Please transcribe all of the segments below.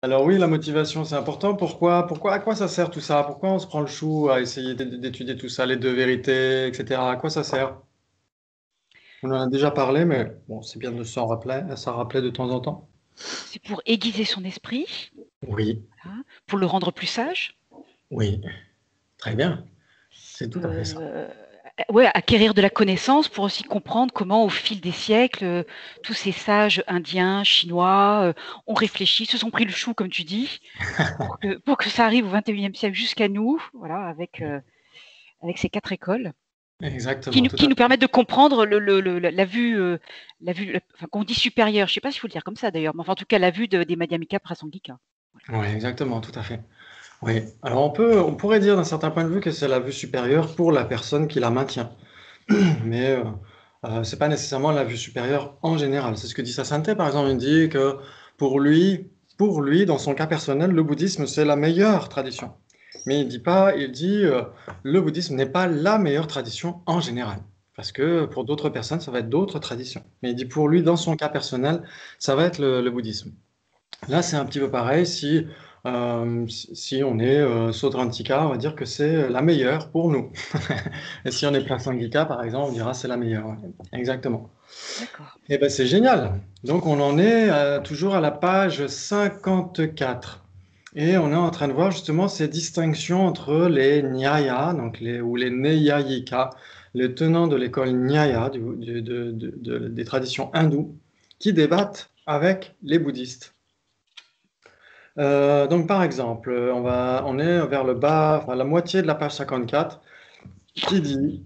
Alors oui, la motivation, c'est important. À quoi ça sert tout ça? Pourquoi on se prend le chou à essayer d'étudier tout ça, les deux vérités, etc. À quoi ça sert? On en a déjà parlé, mais bon, c'est bien de s'en rappeler de temps en temps. C'est pour aiguiser son esprit, Oui, hein, pour le rendre plus sage, oui, très bien. C'est tout à fait ça. euh, ouais, acquérir de la connaissance pour aussi comprendre comment, au fil des siècles, tous ces sages indiens, chinois, ont réfléchi, se sont pris le chou, comme tu dis, pour que ça arrive au XXIe siècle jusqu'à nous, voilà, avec ces quatre écoles. Exactement, tout Qui à nous fait. permettent de comprendre la vue enfin, qu'on dit supérieure, je ne sais pas s'il faut le dire comme ça d'ailleurs, mais enfin, en tout cas la vue des Madhyamika Prasangika. Voilà. Oui, exactement, tout à fait. Oui. Alors on pourrait dire d'un certain point de vue que c'est la vue supérieure pour la personne qui la maintient. Mais c'est pas nécessairement la vue supérieure en général. C'est ce que dit Sainte, par exemple. Il dit que pour lui, pour lui, dans son cas personnel, le bouddhisme, c'est la meilleure tradition. Mais il dit pas, il dit le bouddhisme n'est pas la meilleure tradition en général. Parce que pour d'autres personnes, ça va être d'autres traditions. Mais il dit pour lui, dans son cas personnel, ça va être le bouddhisme. Là, c'est un petit peu pareil. Si on est Sautrantika, on va dire que c'est la meilleure pour nous. Et si on est Prasangika, par exemple, on dira c'est la meilleure. Ouais. Exactement. D'accord. Et ben c'est génial. Donc on en est toujours à la page 54. Et on est en train de voir justement ces distinctions entre les Nyaya, ou les Neyayika, les tenants de l'école Nyaya, des traditions hindoues, qui débattent avec les bouddhistes. Donc par exemple, on est vers le bas, enfin, la moitié de la page 54, qui dit,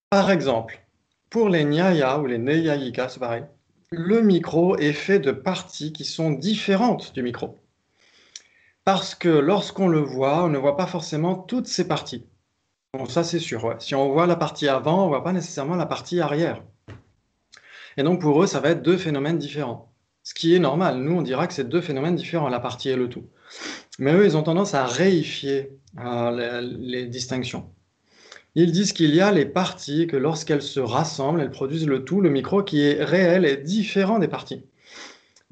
par exemple, pour les Nyaya ou les Neyayika, c'est pareil, le micro est fait de parties qui sont différentes du micro. Parce que lorsqu'on le voit, on ne voit pas forcément toutes ces parties. Bon, ça c'est sûr, ouais. Si on voit la partie avant, on ne voit pas nécessairement la partie arrière. Et donc pour eux, ça va être deux phénomènes différents. Ce qui est normal, nous on dira que c'est deux phénomènes différents, la partie et le tout. Mais eux, ils ont tendance à réifier les distinctions. Ils disent qu'il y a les parties, que lorsqu'elles se rassemblent, elles produisent le tout, le micro qui est réel et différent des parties.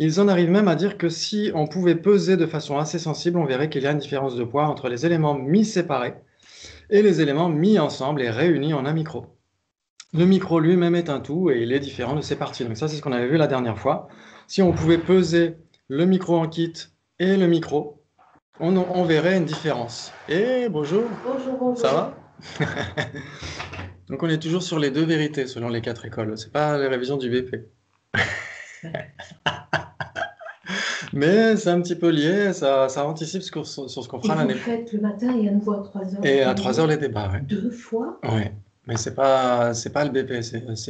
Ils en arrivent même à dire que si on pouvait peser de façon assez sensible, on verrait qu'il y a une différence de poids entre les éléments mis séparés et les éléments mis ensemble et réunis en un micro. Le micro lui-même est un tout et il est différent de ses parties. Donc ça, c'est ce qu'on avait vu la dernière fois. Si on pouvait peser le micro en kit et le micro, on verrait une différence. Et bonjour, Bonjour, ça bonjour. va? Donc on est toujours sur les deux vérités selon les quatre écoles. C'est pas les révisions du BP. Mais c'est un petit peu lié, ça anticipe sur ce qu'on Et fera vous le l'année. faites le matin et à nouveau à 3 heures Et à 3 heures l'après-midi, les débats, ouais. deux fois? Ouais. Mais c'est pas le BP,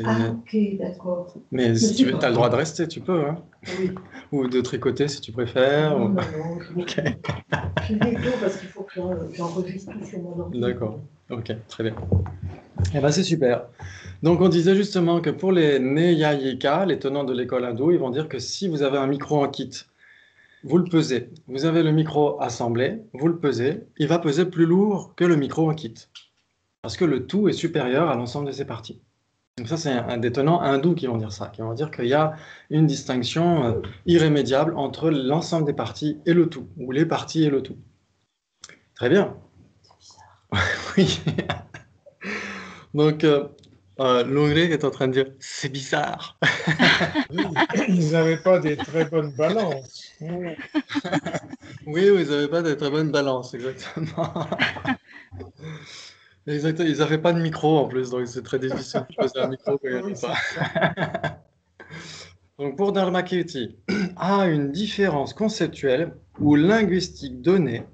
Ah, ok, d'accord. mais Mais si tu c'est veux, pas t'as le droit de grave. rester, tu peux, hein. Oui. Ou de tricoter si tu préfères. Non, ou- non, non, Ok. je vais plutôt parce qu'il faut que j'enregistre tout sur mon ordinateur. D'accord. Ok, très bien. Eh ben c'est super. Donc on disait justement que pour les Neyayika, les tenants de l'école hindoue, ils vont dire que si vous avez un micro en kit, vous le pesez. Vous avez le micro assemblé, vous le pesez, il va peser plus lourd que le micro en kit. Parce que le tout est supérieur à l'ensemble de ses parties. Donc ça, c'est un des tenants hindous qui vont dire ça, qui vont dire qu'il y a une distinction irrémédiable entre l'ensemble des parties et le tout, ou les parties et le tout. Très bien. C'est bizarre. Oui. Donc, Lauré est en train de dire, c'est bizarre. Oui, ils n'avaient pas des très bonnes balances. Oui, oui, ils n'avaient pas de très bonne balance, exactement. Exactement. Ils n'avaient pas de micro en plus, donc c'est très difficile de poser un micro quand il n'y en Oui, a pas. c'est ça. Donc pour Dharmakirti, à une différence conceptuelle ou linguistique donnée,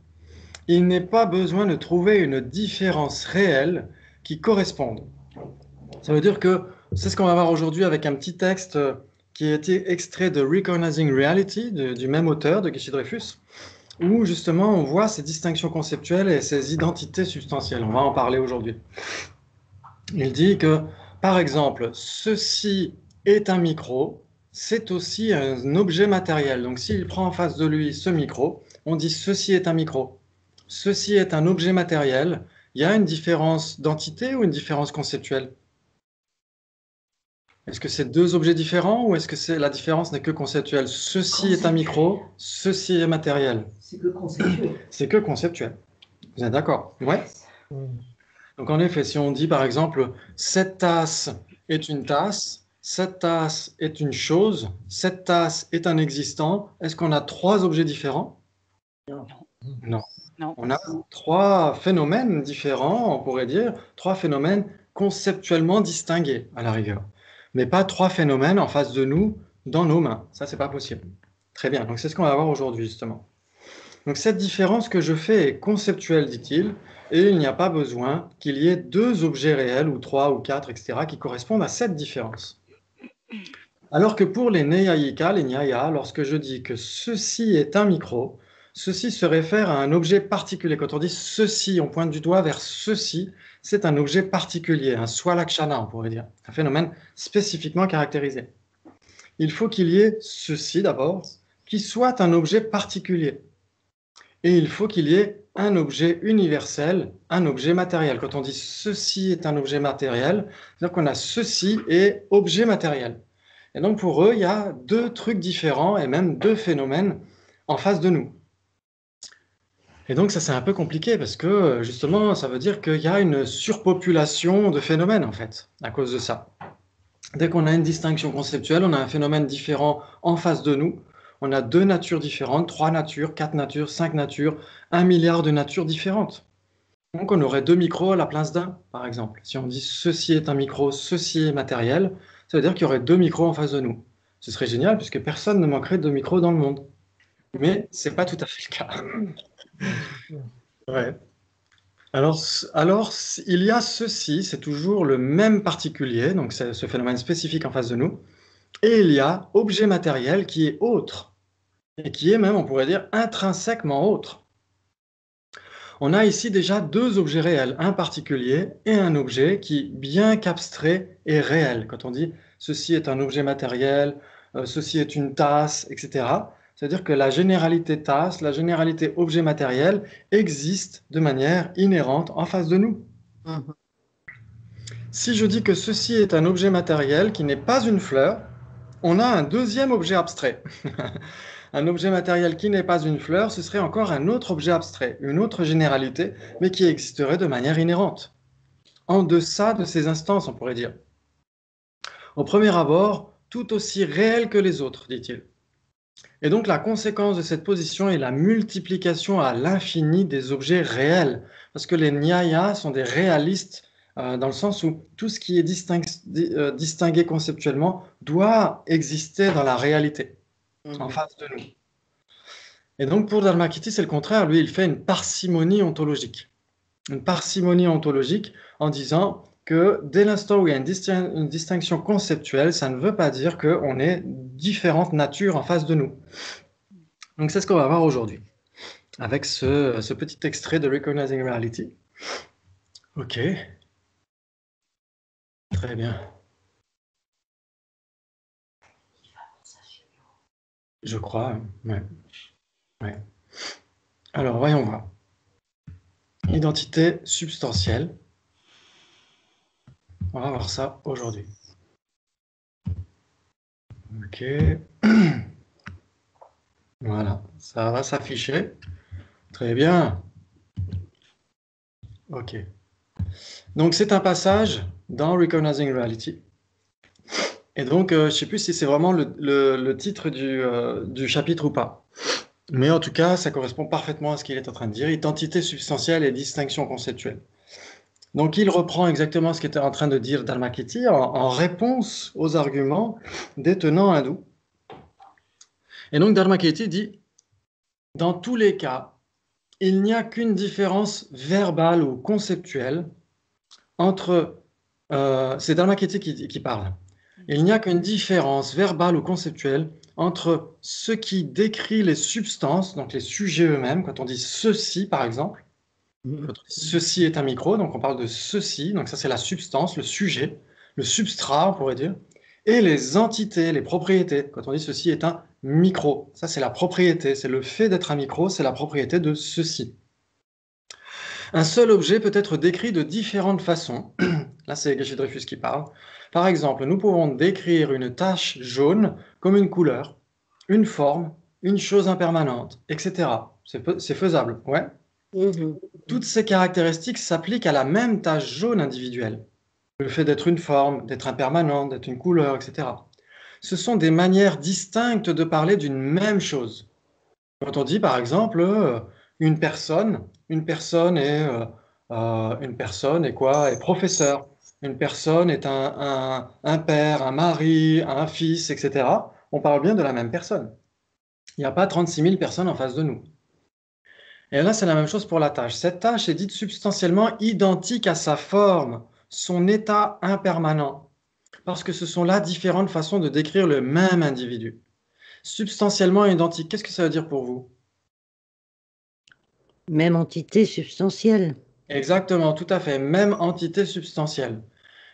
il n'est pas besoin de trouver une différence réelle qui corresponde. Ça veut dire que c'est ce qu'on va voir aujourd'hui avec un petit texte qui a été extrait de Recognizing Reality du même auteur, de Geshe Dreyfus, où justement on voit ces distinctions conceptuelles et ces identités substantielles. On va en parler aujourd'hui. Il dit que, par exemple, ceci est un micro, c'est aussi un objet matériel. Donc s'il prend en face de lui ce micro, on dit ceci est un micro. Ceci est un objet matériel. Il y a une différence d'entité ou une différence conceptuelle? Est-ce que c'est deux objets différents ou est-ce que la différence n'est que conceptuelle? Ceci est un micro, ceci est matériel. C'est que conceptuel. C'est que conceptuel. Vous êtes d'accord? Ouais. Donc en effet, si on dit par exemple, cette tasse est une tasse, cette tasse est une chose, cette tasse est un existant, est-ce qu'on a trois objets différents? Non. Non. Non. On a trois phénomènes différents, on pourrait dire, trois phénomènes conceptuellement distingués à la rigueur, mais pas trois phénomènes en face de nous, dans nos mains. Ça, c'est pas possible. Très bien, donc c'est ce qu'on va voir aujourd'hui justement. Donc cette différence que je fais est conceptuelle, dit-il, et il n'y a pas besoin qu'il y ait deux objets réels, ou trois, ou quatre, etc., qui correspondent à cette différence. Alors que pour les Neyayika, les Nyaya, lorsque je dis que ceci est un micro, ceci se réfère à un objet particulier. Quand on dit ceci, on pointe du doigt vers ceci, c'est un objet particulier, un swalakshana, on pourrait dire, un phénomène spécifiquement caractérisé. Il faut qu'il y ait ceci d'abord, qui soit un objet particulier. Et il faut qu'il y ait un objet universel, un objet matériel. Quand on dit ceci est un objet matériel, c'est-à-dire qu'on a ceci et objet matériel. Et donc pour eux, il y a deux trucs différents et même deux phénomènes en face de nous. Et donc ça c'est un peu compliqué parce que justement ça veut dire qu'il y a une surpopulation de phénomènes en fait à cause de ça. Dès qu'on a une distinction conceptuelle, on a un phénomène différent en face de nous. On a deux natures différentes, trois natures, quatre natures, cinq natures, 1 milliard de natures différentes. Donc on aurait deux micros à la place d'un, par exemple. Si on dit ceci est un micro, ceci est matériel, ça veut dire qu'il y aurait deux micros en face de nous. Ce serait génial puisque personne ne manquerait de micros dans le monde. Mais ce n'est pas tout à fait le cas. Ouais. Alors, il y a ceci, c'est toujours le même particulier, donc c'est ce phénomène spécifique en face de nous, et il y a objet matériel qui est autre, et qui est même, on pourrait dire, intrinsèquement autre. On a ici déjà deux objets réels, un particulier et un objet qui, bien qu'abstrait, est réel. Quand on dit ceci est un objet matériel, ceci est une tasse, etc., c'est-à-dire que la généralité tasse, la généralité objet matériel existe de manière inhérente en face de nous. Si je dis que ceci est un objet matériel qui n'est pas une fleur, on a un deuxième objet abstrait. Un objet matériel qui n'est pas une fleur, ce serait encore un autre objet abstrait, une autre généralité, mais qui existerait de manière inhérente, en deçà de ces instances, on pourrait dire. Au premier abord, tout aussi réel que les autres, dit-il. Et donc la conséquence de cette position est la multiplication à l'infini des objets réels, parce que les Nyaya sont des réalistes dans le sens où tout ce qui est distingué conceptuellement doit exister dans la réalité, en face de nous. Et donc pour Dharmakirti, c'est le contraire. Lui, il fait une parcimonie ontologique. Une parcimonie ontologique en disant que dès l'instant où il y a une distinction conceptuelle, ça ne veut pas dire qu'on est différentes natures en face de nous. Donc c'est ce qu'on va voir aujourd'hui, avec ce petit extrait de Recognizing Reality. Ok. Très bien. Je crois, ouais. Ouais. Alors, voyons voir. Identité substantielle. On va voir ça aujourd'hui. Ok. Voilà, ça va s'afficher. Très bien. Ok. Donc, c'est un passage dans Recognizing Reality. Et donc, je ne sais plus si c'est vraiment le titre du chapitre ou pas. Mais en tout cas, ça correspond parfaitement à ce qu'il est en train de dire. Identité substantielle et distinction conceptuelle. Donc, il reprend exactement ce qu'était en train de dire Dharmakirti en réponse aux arguments des tenants hindous. Et donc, Dharmakirti dit, dans tous les cas, il n'y a qu'une différence verbale ou conceptuelle entre... c'est Dharmakirti qui parle. Il n'y a qu'une différence verbale ou conceptuelle entre ce qui décrit les substances, donc les sujets eux-mêmes, quand on dit ceci, par exemple, ceci est un micro, donc on parle de ceci, donc ça c'est la substance, le sujet, le substrat, on pourrait dire, et les entités, les propriétés, quand on dit ceci est un micro, ça c'est la propriété, c'est le fait d'être un micro, c'est la propriété de ceci. Un seul objet peut être décrit de différentes façons, Là, c'est Geshe Dreyfus qui parle. Par exemple, nous pouvons décrire une tache jaune comme une couleur, une forme, une chose impermanente, etc. C'est faisable, ouais. Mhm. Toutes ces caractéristiques s'appliquent à la même tache jaune individuelle. Le fait d'être une forme, d'être impermanente, d'être une couleur, etc. Ce sont des manières distinctes de parler d'une même chose. Quand on dit, par exemple, une personne est quoi? Est professeur. Une personne est un père, un mari, un fils, etc. On parle bien de la même personne. Il n'y a pas 36 000 personnes en face de nous. Et là, c'est la même chose pour la tâche. Cette tâche est dite substantiellement identique à sa forme, son état impermanent, parce que ce sont là différentes façons de décrire le même individu. Substantiellement identique, qu'est-ce que ça veut dire pour vous? Même entité substantielle. Exactement, tout à fait, même entité substantielle.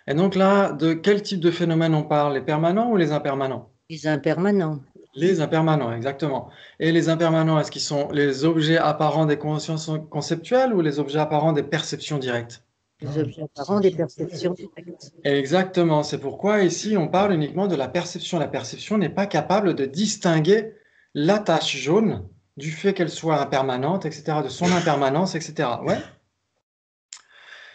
Et donc là, de quel type de phénomène on parle? Les permanents ou les impermanents? Les impermanents. Les impermanents, exactement. Et les impermanents, est-ce qu'ils sont les objets apparents des consciences conceptuelles ou les objets apparents des perceptions directes? Les objets apparents des perceptions directes. Exactement, c'est pourquoi ici on parle uniquement de la perception. La perception n'est pas capable de distinguer la tache jaune du fait qu'elle soit impermanente, etc., de son impermanence, etc. Ouais,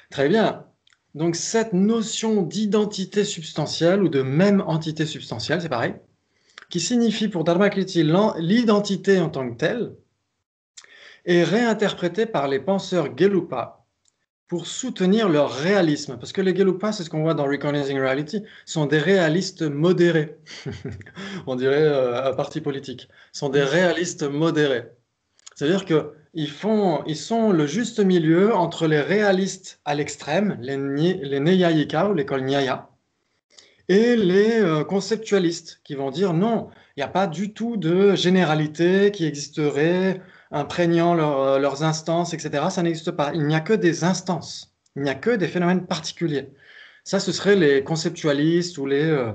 très bien. Donc cette notion d'identité substantielle ou de même entité substantielle, c'est pareil, qui signifie pour Dharmakirti l'identité en tant que telle, est réinterprétée par les penseurs Gelupa pour soutenir leur réalisme. Parce que les Gelupa, c'est ce qu'on voit dans Recognizing Reality, sont des réalistes modérés. On dirait un parti politique. Sont des réalistes modérés. C'est-à-dire qu'ils sont le juste milieu entre les réalistes à l'extrême, les Neyayika ou l'école Nyaya, et les conceptualistes qui vont dire non, il n'y a pas du tout de généralité qui existerait imprégnant leurs instances, etc. Ça n'existe pas. Il n'y a que des instances. Il n'y a que des phénomènes particuliers. Ça, ce seraient les conceptualistes ou les...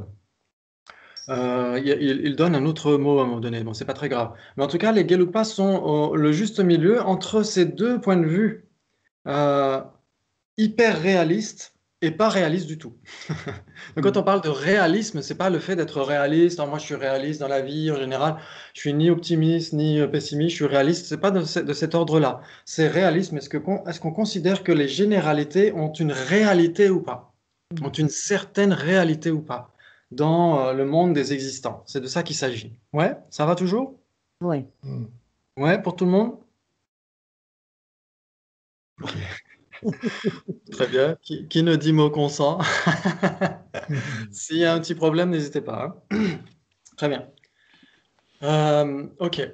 il donne un autre mot à un moment donné. Bon, c'est pas très grave. Mais en tout cas, les Gelupas sont le juste milieu entre ces deux points de vue euh, hyper réalistes et pas réalistes du tout. Donc, quand on parle de réalisme, c'est pas le fait d'être réaliste. Ah, moi, je suis réaliste dans la vie en général. Je suis ni optimiste ni pessimiste. Je suis réaliste. C'est pas de cet ordre-là. C'est réalisme. Est-ce qu'on considère que les généralités ont une réalité ou pas? Ont une certaine réalité ou pas dans le monde des existants? C'est de ça qu'il s'agit. Ouais, ça va toujours? Oui. Ouais, pour tout le monde? Très bien. Qui ne dit mot consent? S'il y a un petit problème, n'hésitez pas, hein. Très bien. Ok.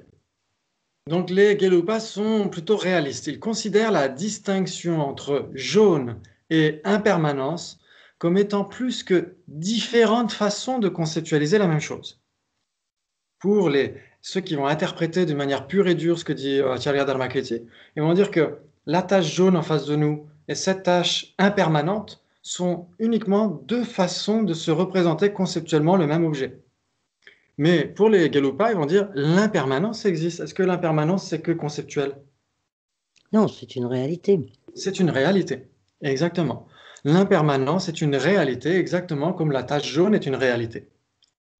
Donc les Gelupas sont plutôt réalistes. Ils considèrent la distinction entre jaune et impermanence comme étant plus que différentes façons de conceptualiser la même chose. Pour ceux qui vont interpréter de manière pure et dure ce que dit Acharya Dharmakirti, ils vont dire que la tache jaune en face de nous et cette tache impermanente sont uniquement deux façons de se représenter conceptuellement le même objet. Mais pour les Gelupas, ils vont dire l'impermanence existe. Est-ce que l'impermanence, c'est que conceptuel? Non, c'est une réalité. C'est une réalité, exactement. L'impermanence est une réalité, exactement comme la tache jaune est une réalité.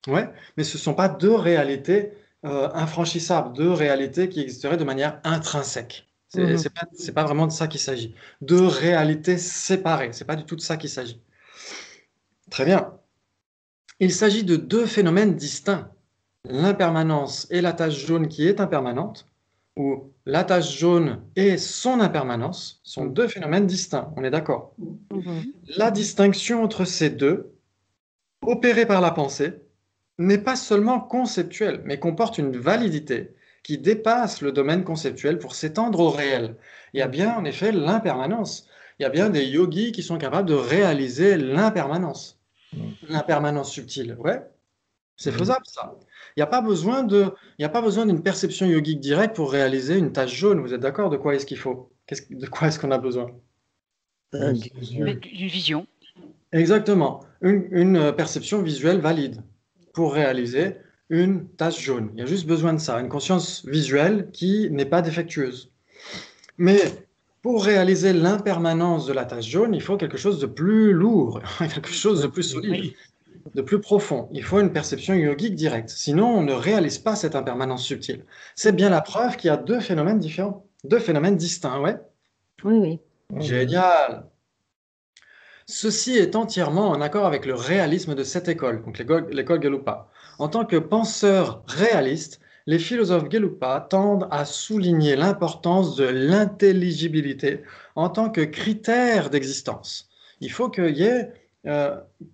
Ouais, mais ce ne sont pas deux réalités infranchissables, deux réalités qui existeraient de manière intrinsèque. C'est pas vraiment de ça qu'il s'agit. Deux réalités séparées, c'est pas du tout de ça qu'il s'agit. Très bien. Il s'agit de deux phénomènes distincts. L'impermanence et la tache jaune qui est impermanente, ou la tache jaune et son impermanence sont deux phénomènes distincts, on est d'accord. La distinction entre ces deux, opérée par la pensée, n'est pas seulement conceptuelle, mais comporte une validité qui dépasse le domaine conceptuel pour s'étendre au réel. Il y a bien en effet l'impermanence. Il y a bien des yogis qui sont capables de réaliser l'impermanence. L'impermanence subtile, ouais, c'est faisable ça. Il n'y a pas besoin d'une perception yogique directe pour réaliser une tache jaune. Vous êtes d'accord? De quoi est-ce qu'il faut? De quoi est-ce qu'on a besoin? D'une vision. Exactement. Une perception visuelle valide pour réaliser une tache jaune. Il y a juste besoin de ça, une conscience visuelle qui n'est pas défectueuse. Mais Pour réaliser l'impermanence de la tache jaune, il faut quelque chose de plus lourd, quelque chose de plus solide, de plus profond. Il faut une perception yogique directe. Sinon, on ne réalise pas cette impermanence subtile. C'est bien la preuve qu'il y a deux phénomènes différents, deux phénomènes distincts, ouais. Oui, oui. Génial. Ceci est entièrement en accord avec le réalisme de cette école, donc l'école Gelugpa. En tant que penseurs réalistes, les philosophes Gelugpa tendent à souligner l'importance de l'intelligibilité en tant que critère d'existence. Il faut qu'il y ait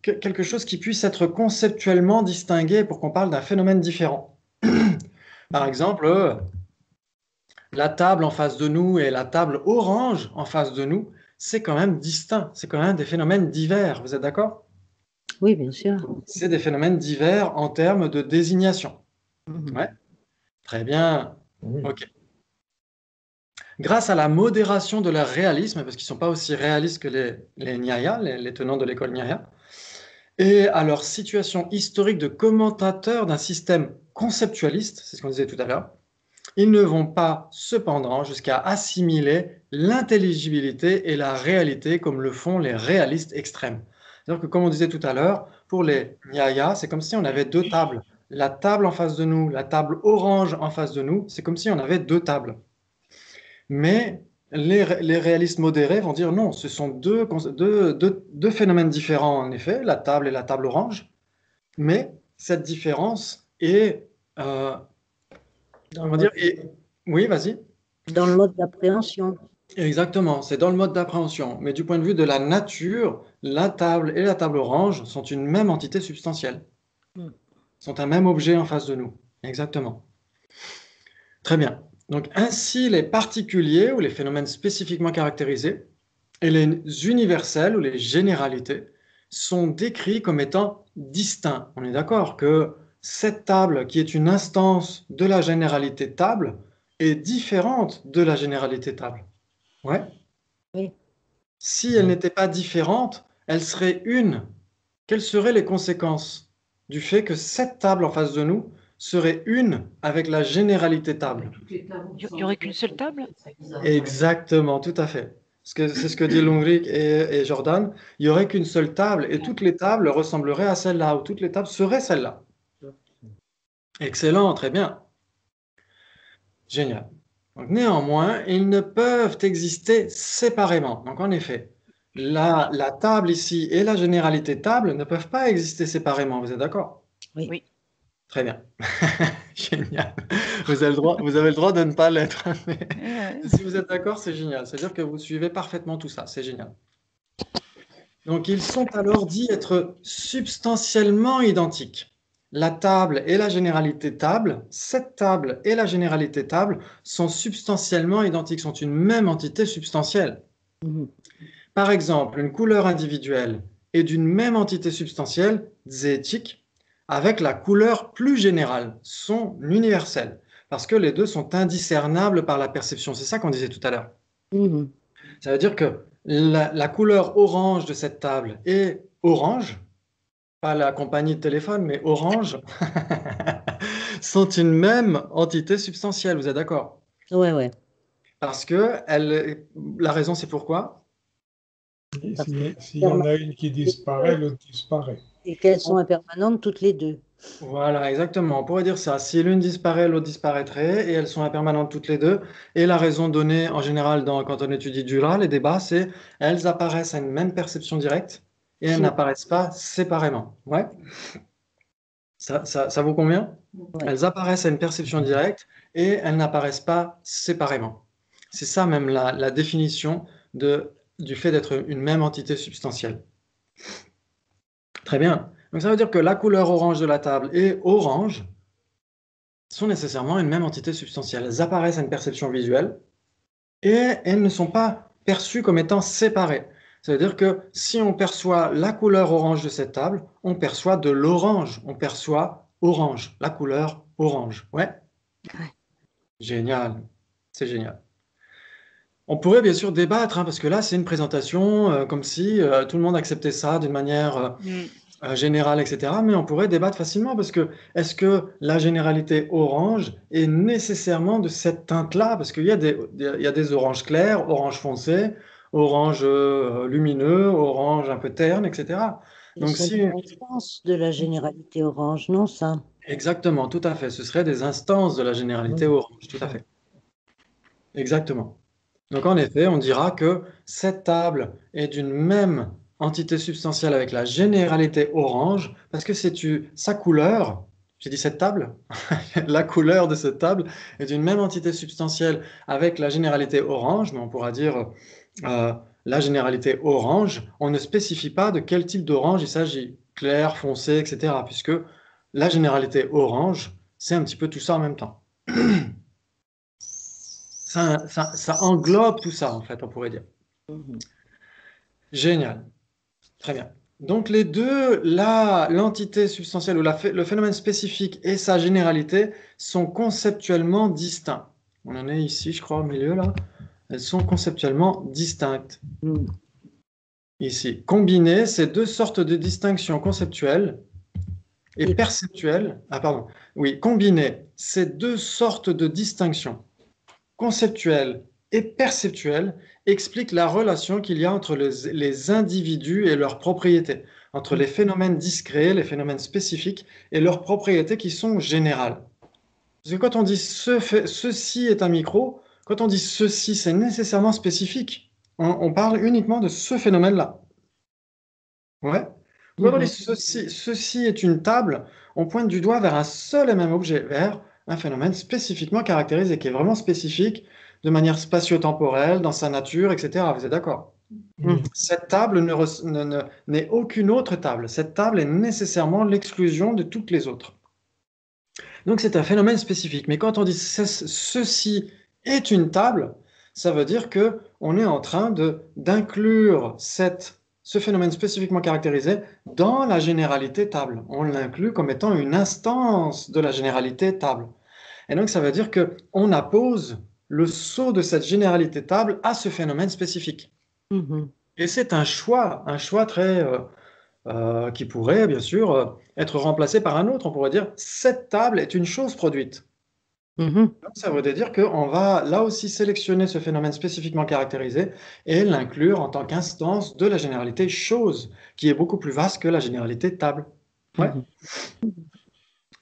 quelque chose qui puisse être conceptuellement distingué pour qu'on parle d'un phénomène différent. Par exemple, la table en face de nous et la table orange en face de nous, c'est quand même distinct, c'est quand même des phénomènes divers, vous êtes d'accord? Oui, bien sûr. C'est des phénomènes divers en termes de désignation. Mhm. Ouais, très bien. Oui. Ok. Grâce à la modération de leur réalisme, parce qu'ils ne sont pas aussi réalistes que les Nyaya, les tenants de l'école Nyaya, et à leur situation historique de commentateurs d'un système conceptualiste, c'est ce qu'on disait tout à l'heure, ils ne vont pas cependant jusqu'à assimiler l'intelligibilité et la réalité comme le font les réalistes extrêmes. C'est-à-dire que, comme on disait tout à l'heure, pour les Nyaya, c'est comme si on avait deux tables. La table en face de nous, la table orange en face de nous, c'est comme si on avait deux tables. Mais les réalistes modérés vont dire non, ce sont deux phénomènes différents en effet, la table et la table orange, mais cette différence est, Dans on le va dire, mode, oui, vas-y. dans le mode d'appréhension. Exactement, c'est dans le mode d'appréhension. Mais du point de vue de la nature, la table et la table orange sont une même entité substantielle, Mm. sont un même objet en face de nous. Exactement. Très bien. Donc ainsi, les particuliers ou les phénomènes spécifiquement caractérisés et les universels ou les généralités sont décrits comme étant distincts. On est d'accord que cette table, qui est une instance de la généralité table, est différente de la généralité table. Ouais. Oui. Si elle n'était pas différente, elle serait une. Quelles seraient les conséquences du fait que cette table en face de nous serait une avec la généralité table? Il n'y aurait qu'une seule table? Exactement, tout à fait. C'est ce que dit Lungrik et Jordan. Il n'y aurait qu'une seule table et toutes les tables ressembleraient à celle-là ou toutes les tables seraient celle-là. Excellent, très bien. Génial. Donc, néanmoins, ils ne peuvent exister séparément. Donc, en effet, la table ici et la généralité table ne peuvent pas exister séparément. Vous êtes d'accord? Oui. Oui. Très bien. Génial. Vous avez le droit de ne pas l'être. Mais si vous êtes d'accord, c'est génial. C'est-à-dire que vous suivez parfaitement tout ça. C'est génial. Donc, ils sont alors dits être substantiellement identiques. La table et la généralité table, cette table et la généralité table sont substantiellement identiques, sont une même entité substantielle. Mhm. Par exemple, une couleur individuelle est d'une même entité substantielle, zétique, avec la couleur plus générale, son universel, parce que les deux sont indiscernables par la perception. C'est ça qu'on disait tout à l'heure. Mhm. Ça veut dire que la couleur orange de cette table est orange, pas la compagnie de téléphone, mais orange, sont une même entité substantielle, vous êtes d'accord? Ouais, ouais. Parce que la raison, c'est pourquoi? Parce que S'il y en a une qui disparaît, l'autre disparaît. et qu'elles sont impermanentes toutes les deux. Voilà, exactement. On pourrait dire ça. Si l'une disparaît, l'autre disparaîtrait, et elles sont impermanentes toutes les deux. Et la raison donnée, en général, quand on étudie Dura, les débats, c'est elles apparaissent à une même perception directe et elles n'apparaissent pas séparément. Ouais? Ça vous convient? Ouais. Elles apparaissent à une perception directe et elles n'apparaissent pas séparément. C'est ça même la définition du fait d'être une même entité substantielle. Très bien. Donc ça veut dire que la couleur orange de la table et orange sont nécessairement une même entité substantielle. Elles apparaissent à une perception visuelle et elles ne sont pas perçues comme étant séparées. Ça veut dire que si on perçoit la couleur orange de cette table, on perçoit de l'orange, on perçoit orange, la couleur orange. Ouais? Ouais. Génial, c'est génial. On pourrait bien sûr débattre, hein, parce que là, c'est une présentation comme si tout le monde acceptait ça d'une manière générale, etc. Mais on pourrait débattre facilement parce que est-ce que la généralité orange est nécessairement de cette teinte-là? Parce qu'il y a il y a des oranges clairs, orange foncé, orange lumineux, orange un peu terne, etc. Ce Donc sont si, des instances de la généralité orange, non, ça? exactement, tout à fait, ce seraient des instances de la généralité orange, tout à fait. Exactement. Donc en effet, on dira que cette table est d'une même entité substantielle avec la généralité orange, parce que sa couleur, j'ai dit cette table, la couleur de cette table est d'une même entité substantielle avec la généralité orange, mais on pourra dire euh, la généralité orange, on ne spécifie pas de quel type d'orange il s'agit, clair, foncé, etc., puisque la généralité orange, c'est un petit peu tout ça en même temps. Ça englobe tout ça, en fait, on pourrait dire. Génial. Très bien. Donc les deux, l'entité substantielle ou le phénomène spécifique et sa généralité sont conceptuellement distincts. On en est ici, je crois, au milieu, là. Elles sont conceptuellement distinctes. Ici. Combinées, ces deux sortes de distinctions conceptuelles et perceptuelles. Ah, pardon. Oui, combinées, ces deux sortes de distinctions conceptuelle et perceptuelle explique la relation qu'il y a entre les individus et leurs propriétés, entre les phénomènes discrets, les phénomènes spécifiques et leurs propriétés qui sont générales. Parce que quand on dit ceci est un micro, quand on dit ceci, c'est nécessairement spécifique. On parle uniquement de ce phénomène-là. Ouais. Quand on dit ceci est une table, on pointe du doigt vers un seul et même objet, vers un phénomène spécifiquement caractérisé, qui est vraiment spécifique de manière spatio-temporelle, dans sa nature, etc. Vous êtes d'accord? Cette table n'est aucune autre table. Cette table est nécessairement l'exclusion de toutes les autres. Donc c'est un phénomène spécifique. Mais quand on dit ceci est une table, ça veut dire que on est en train d'inclure ce phénomène spécifiquement caractérisé dans la généralité table. On l'inclut comme étant une instance de la généralité table. Et donc ça veut dire qu'on appose le sceau de cette généralité table à ce phénomène spécifique. Et c'est un choix très qui pourrait bien sûr être remplacé par un autre. On pourrait dire cette table est une chose produite. Donc, ça veut dire qu'on va là aussi sélectionner ce phénomène spécifiquement caractérisé et l'inclure en tant qu'instance de la généralité chose, qui est beaucoup plus vaste que la généralité table. Ouais.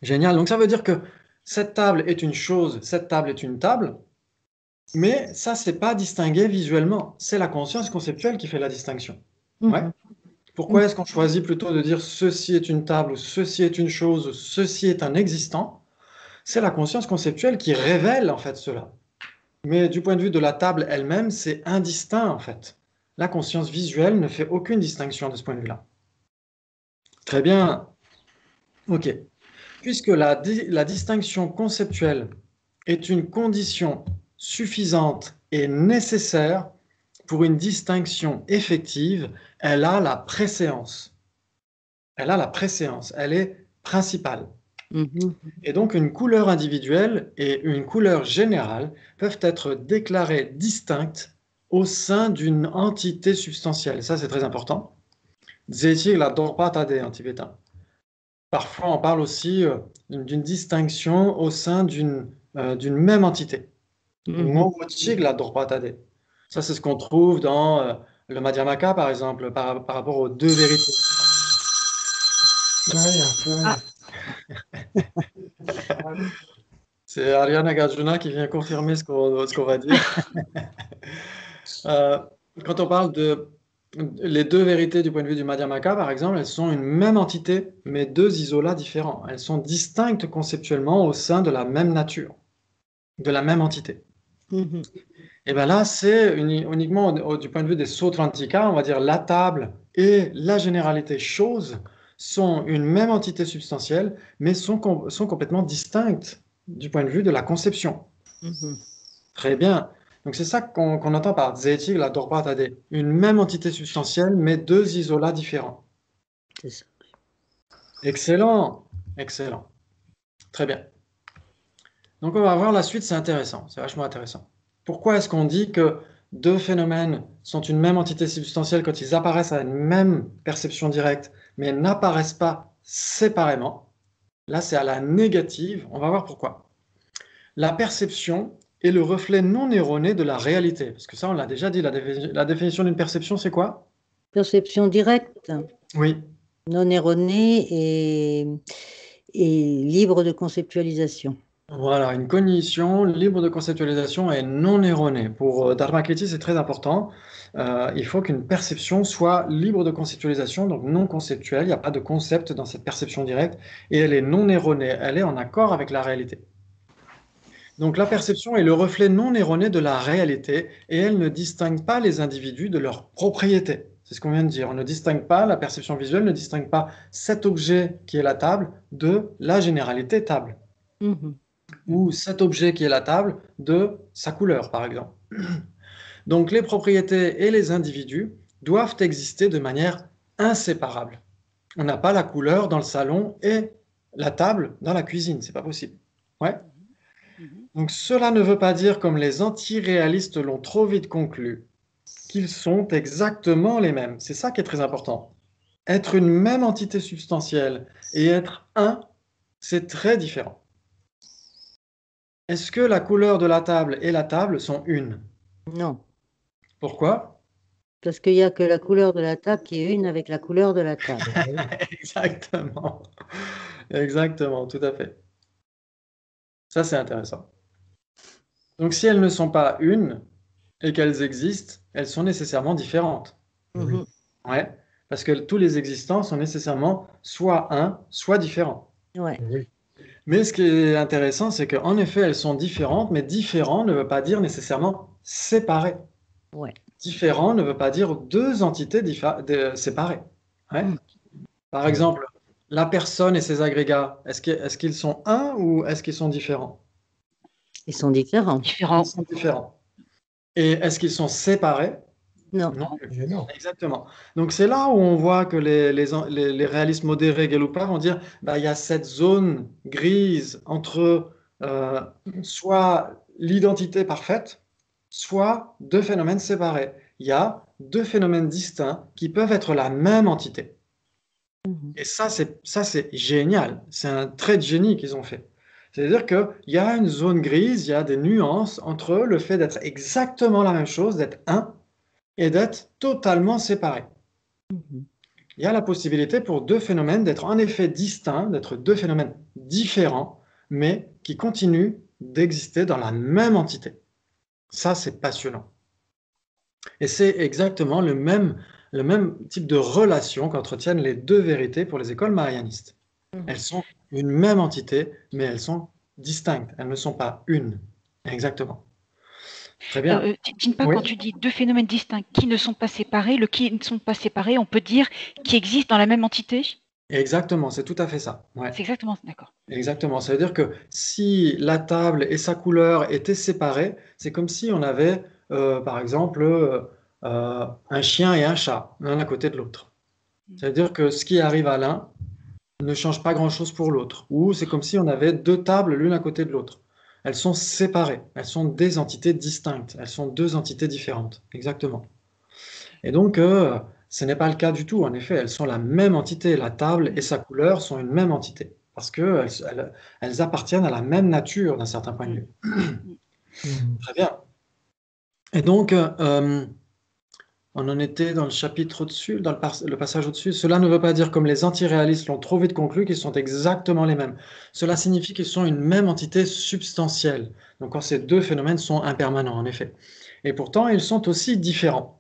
Génial. Donc ça veut dire que cette table est une chose, cette table est une table, mais ça, c'est pas distingué visuellement. C'est la conscience conceptuelle qui fait la distinction. Ouais. Pourquoi est-ce qu'on choisit plutôt de dire ceci est une table, ou ceci est une chose, ceci est un existant? C'est la conscience conceptuelle qui révèle en fait cela. Mais du point de vue de la table elle-même, c'est indistinct en fait. La conscience visuelle ne fait aucune distinction de ce point de vue-là. Très bien. Ok. Puisque la distinction conceptuelle est une condition suffisante et nécessaire pour une distinction effective, elle a la préséance. Elle a la préséance, elle est principale. Et donc une couleur individuelle et une couleur générale peuvent être déclarées distinctes au sein d'une entité substantielle. Et ça, c'est très important. Zeti la dorpatade en tibétain. Parfois, on parle aussi d'une distinction au sein d'une même entité. La dorpatade. Ça, c'est ce qu'on trouve dans le Madhyamaka, par exemple, par rapport aux deux vérités. C'est Ariana Gajuna qui vient confirmer ce qu'on va dire. Quand on parle de les deux vérités du point de vue du Madhyamaka, par exemple, elles sont une même entité, mais deux isolats différents. Elles sont distinctes conceptuellement au sein de la même nature, de la même entité. Et bien là, c'est uniquement du point de vue des Sautrantika, on va dire la table et la généralité chose sont une même entité substantielle, mais sont complètement distinctes du point de vue de la conception. Très bien. Donc c'est ça qu'on entend par Zeti, la Dorpatade. Une même entité substantielle, mais deux isolats différents. C'est ça. Excellent. Excellent. Très bien. Donc on va voir la suite, c'est intéressant. C'est vachement intéressant. Pourquoi est-ce qu'on dit que deux phénomènes sont une même entité substantielle quand ils apparaissent à une même perception directe, mais n'apparaissent pas séparément. Là, c'est à la négative. On va voir pourquoi. La perception est le reflet non erroné de la réalité. Parce que ça, on l'a déjà dit, la définition d'une perception, c'est quoi? Perception directe, Oui, non erronée et libre de conceptualisation. voilà, une cognition libre de conceptualisation et non erronée. Pour Dharmakirti, c'est très important. Il faut qu'une perception soit libre de conceptualisation, donc non conceptuelle. Il n'y a pas de concept dans cette perception directe et elle est non erronée. Elle est en accord avec la réalité. Donc la perception est le reflet non erroné de la réalité et elle ne distingue pas les individus de leurs propriétés. C'est ce qu'on vient de dire. On ne distingue pas, la perception visuelle ne distingue pas cet objet qui est la table de la généralité table. Mhm. Ou cet objet qui est la table de sa couleur, par exemple. Donc les propriétés et les individus doivent exister de manière inséparable. On n'a pas la couleur dans le salon et la table dans la cuisine, c'est pas possible. Ouais. Donc cela ne veut pas dire, comme les antiréalistes l'ont trop vite conclu, qu'ils sont exactement les mêmes. C'est ça qui est très important. Être une même entité substantielle et être un, c'est très différent. Est-ce que la couleur de la table et la table sont une? Non, Pourquoi? parce qu'il n'y a que la couleur de la table qui est une avec la couleur de la table. Exactement. Exactement, tout à fait. Ça, c'est intéressant. Donc, si elles ne sont pas une et qu'elles existent, elles sont nécessairement différentes. Mhm. Ouais, parce que tous les existants sont nécessairement soit un, soit différents. Ouais. Oui. Mais ce qui est intéressant, c'est qu'en effet, elles sont différentes, mais différent ne veut pas dire nécessairement séparées. Ouais. Différent ne veut pas dire deux entités séparées. Ouais. Mm. Par exemple, la personne et ses agrégats, est-ce qu'ils sont un ou est-ce qu'ils sont différents? Ils sont différents. Différent. Ils sont différents. Et est-ce qu'ils sont séparés? Non. Non plus. Et non. Exactement. Donc c'est là où on voit que les réalistes modérés Gelugpa vont dire bah, il y a cette zone grise entre soit l'identité parfaite, soit deux phénomènes séparés. Il y a deux phénomènes distincts qui peuvent être la même entité. Mhm. Et ça, c'est génial. C'est un trait de génie qu'ils ont fait. C'est-à-dire qu'il y a une zone grise, il y a des nuances entre le fait d'être exactement la même chose, d'être un, et d'être totalement séparés. Mhm. Il y a la possibilité pour deux phénomènes d'être en effet distincts, d'être deux phénomènes différents, mais qui continuent d'exister dans la même entité. Ça, c'est passionnant. Et c'est exactement le même type de relation qu'entretiennent les deux vérités pour les écoles mahayanistes. Mhm. Elles sont une même entité, mais elles sont distinctes. Elles ne sont pas une. Exactement. Très bien. Jinpa, Oui, quand tu dis deux phénomènes distincts qui ne sont pas séparés, le qui ne sont pas séparés, on peut dire qui existent dans la même entité? exactement. C'est tout à fait ça. Ouais. C'est exactement, d'accord. Exactement. Ça veut dire que si la table et sa couleur étaient séparées, c'est comme si on avait, par exemple, un chien et un chat, l'un à côté de l'autre. Ça veut dire que ce qui arrive à l'un ne change pas grand-chose pour l'autre. Ou c'est comme si on avait deux tables l'une à côté de l'autre. Elles sont séparées. Elles sont des entités distinctes. Elles sont deux entités différentes. Exactement. Et donc, ce n'est pas le cas du tout. En effet, elles sont la même entité. La table et sa couleur sont une même entité. Parce qu'elles appartiennent à la même nature d'un certain point de vue. Mhm. Très bien. Et donc, on en était dans le chapitre au-dessus, dans le passage au-dessus. Cela ne veut pas dire, comme les antiréalistes l'ont trop vite conclu, qu'ils sont exactement les mêmes. Cela signifie qu'ils sont une même entité substantielle. Donc, quand ces deux phénomènes sont impermanents, en effet. Et pourtant, ils sont aussi différents.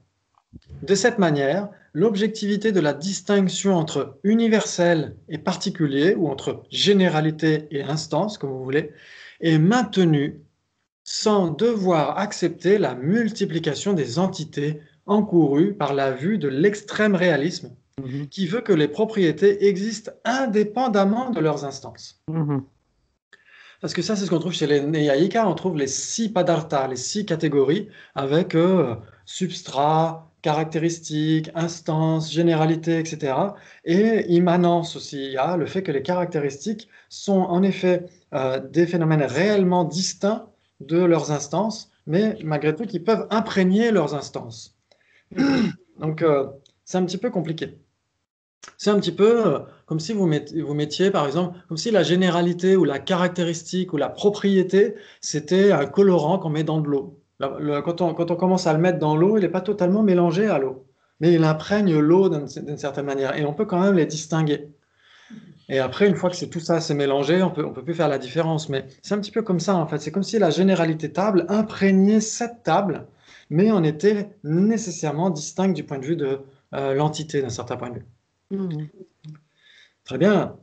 De cette manière, l'objectivité de la distinction entre universel et particulier, ou entre généralité et instance, comme vous voulez, est maintenue sans devoir accepter la multiplication des entités encourues par la vue de l'extrême réalisme, Mhm. qui veut que les propriétés existent indépendamment de leurs instances. Mhm. Parce que ça, c'est ce qu'on trouve chez les Nayayika, on trouve les 6 padarthas, les 6 catégories, avec substrat, caractéristiques, instance, généralité, etc. Et immanence aussi, il y a le fait que les caractéristiques sont en effet des phénomènes réellement distincts de leurs instances, mais malgré tout qui peuvent imprégner leurs instances. Donc, c'est un petit peu compliqué. C'est un petit peu comme si vous mettiez, par exemple, comme si la généralité ou la caractéristique ou la propriété, c'était un colorant qu'on met dans de l'eau. Quand on commence à le mettre dans l'eau, il n'est pas totalement mélangé à l'eau, mais il imprègne l'eau d'une certaine manière, et on peut quand même les distinguer. Et après, une fois que tout ça s'est mélangé, on peut plus faire la différence. Mais c'est un petit peu comme ça, en fait. C'est comme si la généralité table imprégnait cette table, mais on était nécessairement distinct du point de vue de l'entité, d'un certain point de vue. Mhm. Très bien.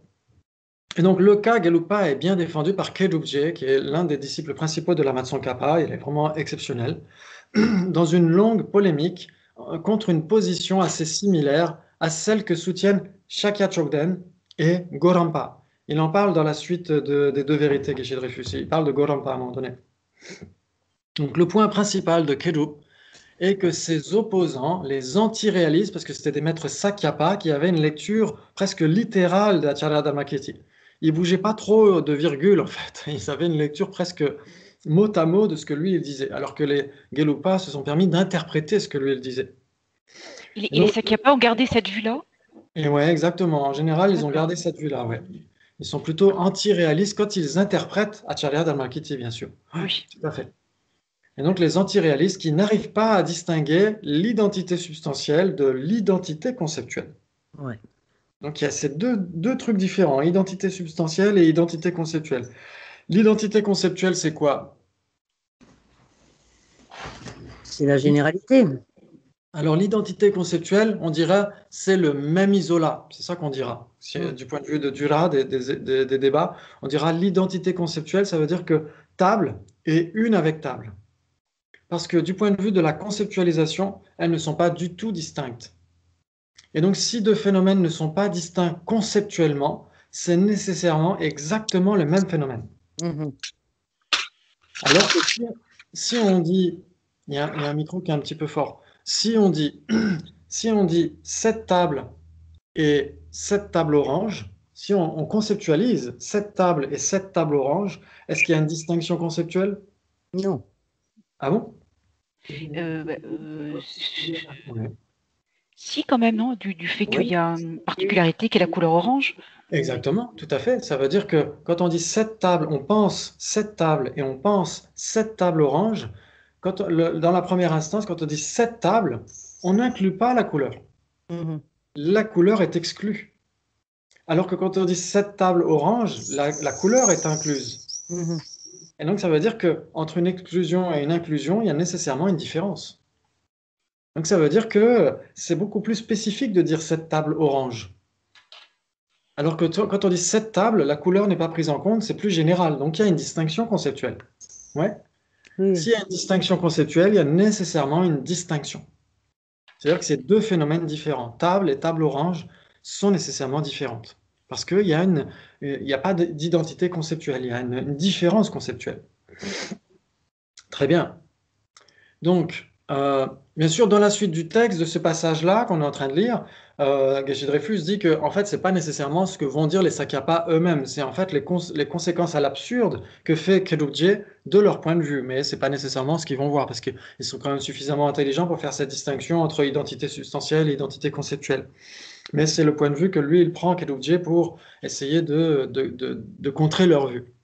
Et donc, le cas Gelugpa est bien défendu par Kedubje, qui est l'un des disciples principaux de la Tsongkhapa. Il est vraiment exceptionnel. Dans une longue polémique contre une position assez similaire à celle que soutiennent Shakya Chokden et Gorampa. Il en parle dans la suite des deux vérités Geshe Dreyfus. Il parle de Gorampa à un moment donné. Donc, le point principal de Kedub est que ses opposants, les anti-réalistes, parce que c'était des maîtres Sakyapa qui avaient une lecture presque littérale d'Acharya Dharmakirti. Ils ne bougeaient pas trop de virgule, en fait. Ils avaient une lecture presque mot à mot de ce que lui il disait, alors que les Gelugpa se sont permis d'interpréter ce que lui il disait. Et les Sakyapa ont gardé cette vue-là? Et ouais, exactement. En général, ils ont gardé cette vue-là, ouais. Ils sont plutôt anti-réalistes quand ils interprètent Acharya Dharmakirti, bien sûr. Oui. Tout à fait. Et donc les anti-réalistes qui n'arrivent pas à distinguer l'identité substantielle de l'identité conceptuelle. Ouais. Donc il y a ces deux trucs différents, identité substantielle et identité conceptuelle. L'identité conceptuelle, c'est quoi? C'est la généralité. Alors l'identité conceptuelle, on dira, c'est le même isolat. C'est ça qu'on dira. Du point de vue de Dura, des débats, on dira l'identité conceptuelle, ça veut dire que table est une avec table. Parce que du point de vue de la conceptualisation, elles ne sont pas du tout distinctes. Et donc, si deux phénomènes ne sont pas distincts conceptuellement, c'est nécessairement exactement le même phénomène. Mhm. Alors que si on dit, il y a un micro qui est un petit peu fort, si on dit cette table et cette table orange, si on conceptualise cette table et cette table orange, est-ce qu'il y a une distinction conceptuelle? Non. Ah bon? Oui. Si, quand même, non, du fait qu'il y a une particularité qui est la couleur orange. Exactement, tout à fait. Ça veut dire que quand on dit cette table, on pense cette table et on pense cette table orange. Dans la première instance, quand on dit cette table, on n'inclut pas la couleur. Mhm. La couleur est exclue. Alors que quand on dit cette table orange, la couleur est incluse. Mhm. Et donc ça veut dire qu'entre une exclusion et une inclusion, il y a nécessairement une différence. Donc ça veut dire que c'est beaucoup plus spécifique de dire cette table orange. Alors que quand on dit cette table, la couleur n'est pas prise en compte, c'est plus général. Donc il y a une distinction conceptuelle. Ouais. Oui. S'il y a une distinction conceptuelle, il y a nécessairement une distinction. C'est-à-dire que ces deux phénomènes différents, table et table orange, sont nécessairement différentes. Parce qu'il n'y a pas d'identité conceptuelle, il y a une différence conceptuelle. Très bien. Donc, bien sûr, dans la suite du texte de ce passage-là qu'on est en train de lire, Geshe Dreyfus dit que en fait, c'est pas nécessairement ce que vont dire les Sakyapa eux-mêmes, c'est en fait les conséquences à l'absurde que fait Kedubje de leur point de vue, mais c'est pas nécessairement ce qu'ils vont voir, parce qu'ils sont quand même suffisamment intelligents pour faire cette distinction entre identité substantielle et identité conceptuelle. Mais c'est le point de vue que lui, il prend, Kedubje, pour essayer de contrer leur vue.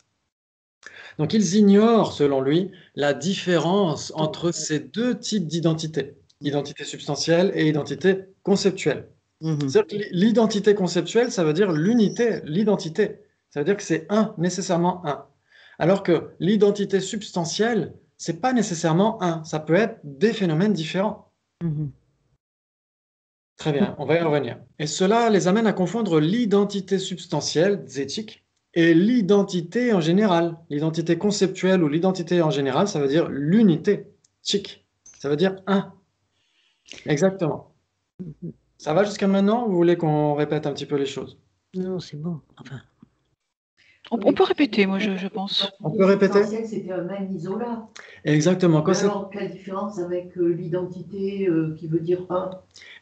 Donc ils ignorent, selon lui, la différence entre ces deux types d'identité, identité substantielle et identité conceptuelle. Mhm. C'est-à-dire que l'identité conceptuelle, ça veut dire l'unité, l'identité. Ça veut dire que c'est un, nécessairement un. Alors que l'identité substantielle, c'est pas nécessairement un, ça peut être des phénomènes différents. Mhm. Très bien, on va y revenir. Et cela les amène à confondre l'identité substantielle, zétique, et l'identité en général. L'identité conceptuelle ou l'identité en général, ça veut dire l'unité, chic. Ça veut dire un. Exactement. Ça va jusqu'à maintenant ou vous voulez qu'on répète un petit peu les choses? Non, c'est bon. Enfin, On peut répéter, moi, je pense. On peut répéter? L'essentiel, c'était un même isolat. Exactement. Mais alors, quelle différence avec l'identité qui veut dire un?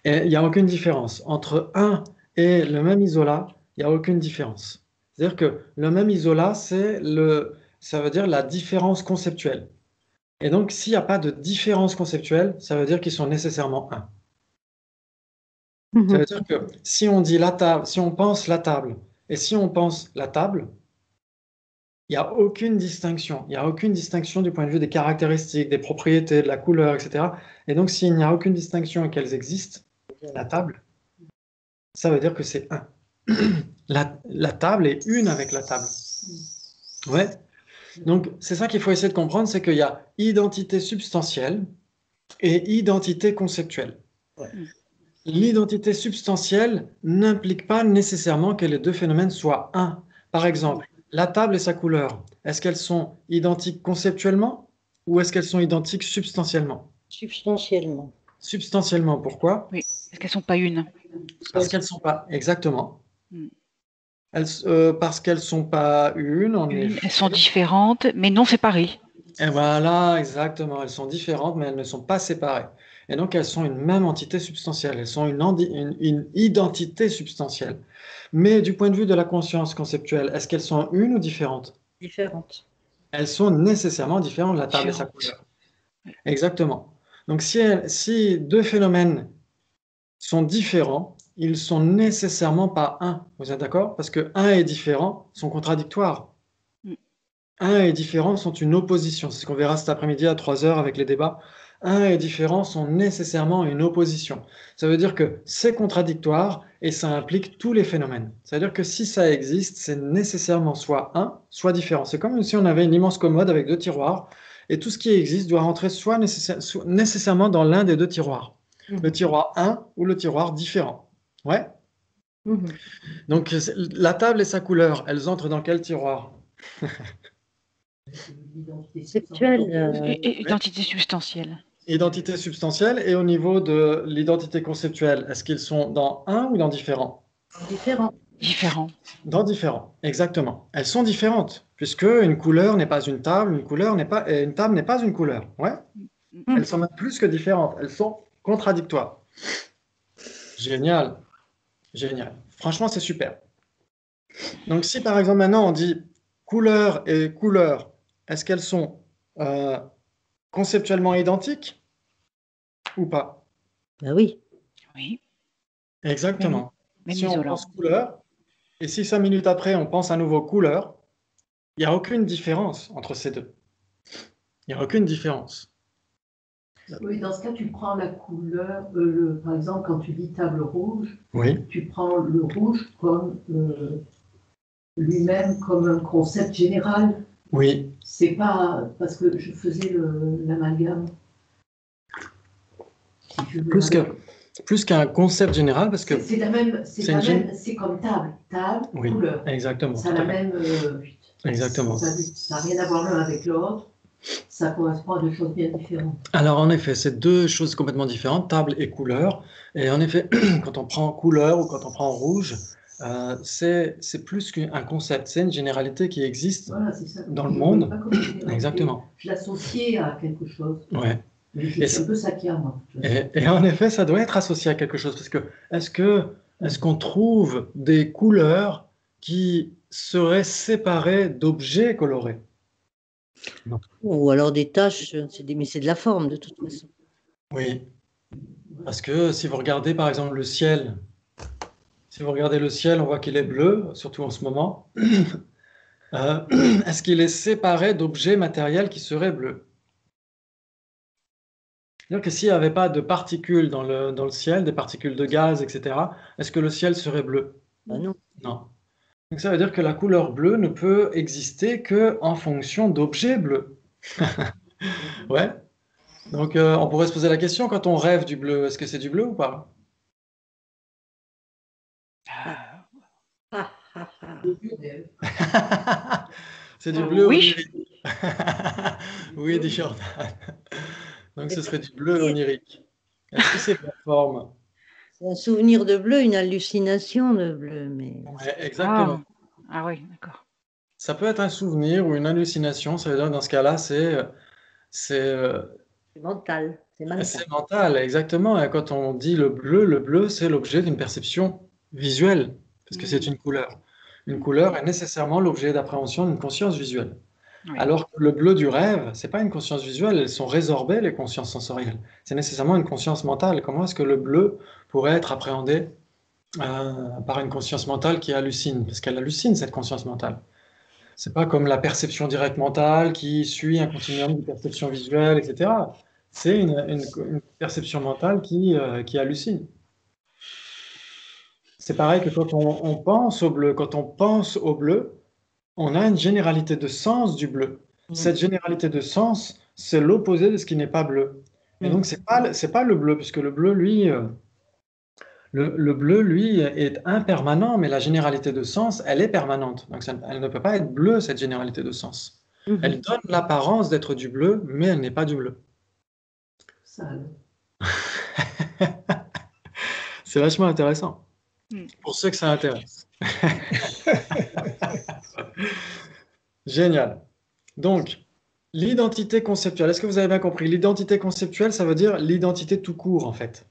Il n'y a aucune différence. Entre un et le même isolat, il n'y a aucune différence. C'est-à-dire que le même isolat, ça veut dire la différence conceptuelle. Et donc, s'il n'y a pas de différence conceptuelle, ça veut dire qu'ils sont nécessairement un. Ça veut dire que si on dit la table, si on pense la table, et si on pense la table, il n'y a aucune distinction. Il n'y a aucune distinction du point de vue des caractéristiques, des propriétés, de la couleur, etc. Et donc, s'il n'y a aucune distinction et qu'elles existent, la table, ça veut dire que c'est un. La table est une avec la table. Ouais. Donc, c'est ça qu'il faut essayer de comprendre, c'est qu'il y a identité substantielle et identité conceptuelle. Ouais. L'identité substantielle n'implique pas nécessairement que les deux phénomènes soient un. Par exemple, la table et sa couleur, est-ce qu'elles sont identiques conceptuellement ou est-ce qu'elles sont identiques substantiellement? Substantiellement. Substantiellement, pourquoi? Oui, parce qu'elles ne sont pas une. Parce qu'elles ne sont pas, exactement. Mm. Parce qu'elles ne sont pas une, en effet. Elles sont différentes, mais non séparées. Et voilà, exactement. Elles sont différentes, mais elles ne sont pas séparées. Et donc, elles sont une même entité substantielle. Elles sont une identité substantielle. Mais du point de vue de la conscience conceptuelle, est-ce qu'elles sont une ou différentes? Différentes. Elles sont nécessairement différentes, la table et sa couleur. Exactement. Donc, si deux phénomènes sont différents, ils sont nécessairement pas un. Vous êtes d'accord? Parce que un et différent sont contradictoires. Un et différent sont une opposition. C'est ce qu'on verra cet après-midi à 3 heures avec les débats. Un et différent sont nécessairement une opposition. Ça veut dire que c'est contradictoire et ça implique tous les phénomènes. C'est-à-dire que si ça existe, c'est nécessairement soit un, soit différent. C'est comme si on avait une immense commode avec 2 tiroirs et tout ce qui existe doit rentrer soit nécessairement dans l'un des 2 tiroirs. Le tiroir 1 ou le tiroir différent. Ouais? Donc la table et sa couleur, elles entrent dans quel tiroir? Conceptuelle. Identité substantielle. Identité substantielle, et au niveau de l'identité conceptuelle, est-ce qu'ils sont dans un ou dans différent? Différent. Différent. Dans différent, exactement. Elles sont différentes, puisque une couleur n'est pas une table, une table n'est pas une couleur. Ouais? Elles sont même plus que différentes, elles sont contradictoires. Génial, génial. Franchement, c'est super. Donc si par exemple maintenant on dit couleur et couleur, est-ce qu'elles sont conceptuellement identiques ou pas? Ben oui. Oui. Exactement. Même Si on isolant. pense couleur, et si 5 minutes après on pense à nouveau couleur, il n'y a aucune différence entre ces deux. Il n'y a aucune différence. Oui, dans ce cas, tu prends la couleur, par exemple, quand tu dis table rouge, Oui. tu prends le rouge comme lui-même comme un concept général. Oui. C'est pas parce que je faisais l'amalgame. Plus qu'un concept général, parce que c'est c'est comme table, oui, couleur. Exactement. Ça a la même exactement. Ça n'a rien à voir l'un avec l'autre. Ça correspond à deux choses bien différentes. Alors en effet, c'est deux choses complètement différentes, table et couleur. Et en effet, quand on prend couleur ou quand on prend rouge, c'est plus qu'un concept, c'est une généralité qui existe dans le monde. Exactement. Je l'associais à quelque chose. Ouais. C'est un peu ça qu'il y a, moi. Et en effet, ça doit être associé à quelque chose, parce que est-ce qu'on trouve des couleurs qui seraient séparées d'objets colorés? Non. Ou alors des taches, mais c'est de la forme de toute façon. Oui, parce que si vous regardez par exemple le ciel, on voit qu'il est bleu, surtout en ce moment. Est-ce qu'il est séparé d'objets matériels qui seraient bleus? C'est-à-dire que s'il n'y avait pas de particules dans le ciel, des particules de gaz, etc., est-ce que le ciel serait bleu? Non. Non. Donc ça veut dire que la couleur bleue ne peut exister qu'en fonction d'objets bleus. Ouais. Donc on pourrait se poser la question, quand on rêve du bleu, est-ce que c'est du bleu ou pas? C'est du bleu onirique. Oui, dit Jordan. Donc ce serait du bleu onirique. Est-ce que c'est de la forme? C'est un souvenir de bleu, une hallucination de bleu. Mais... Ouais, exactement. Ah oui, d'accord. Ça peut être un souvenir ou une hallucination. Ça veut dire que dans ce cas-là, c'est mental. C'est mental, exactement. Et quand on dit le bleu, c'est l'objet d'une perception visuelle, parce que c'est une couleur. Une couleur est nécessairement l'objet d'appréhension d'une conscience visuelle. Oui. Alors que le bleu du rêve, c'est pas une conscience visuelle, elles sont résorbées, les consciences sensorielles. C'est nécessairement une conscience mentale. Comment est-ce que le bleu pourrait être appréhendé par une conscience mentale qui hallucine? Parce qu'elle hallucine, cette conscience mentale. C'est pas comme la perception directe mentale qui suit un continuum de perception visuelle, etc. C'est une perception mentale qui hallucine. C'est pareil que quand on pense au bleu. Quand on pense au bleu, on a une généralité de sens du bleu. Cette généralité de sens, c'est l'opposé de ce qui n'est pas bleu. Et donc, c'est pas le bleu, puisque le bleu, lui, le bleu, lui, est impermanent, mais la généralité de sens, elle est permanente. Donc, elle ne peut pas être bleue, cette généralité de sens. Elle donne l'apparence d'être du bleu, mais elle n'est pas du bleu. Sale. C'est vachement intéressant. Mm. Pour ceux que ça intéresse. Génial. Donc, l'identité conceptuelle, est-ce que vous avez bien compris? L'identité conceptuelle, ça veut dire l'identité tout court, en fait.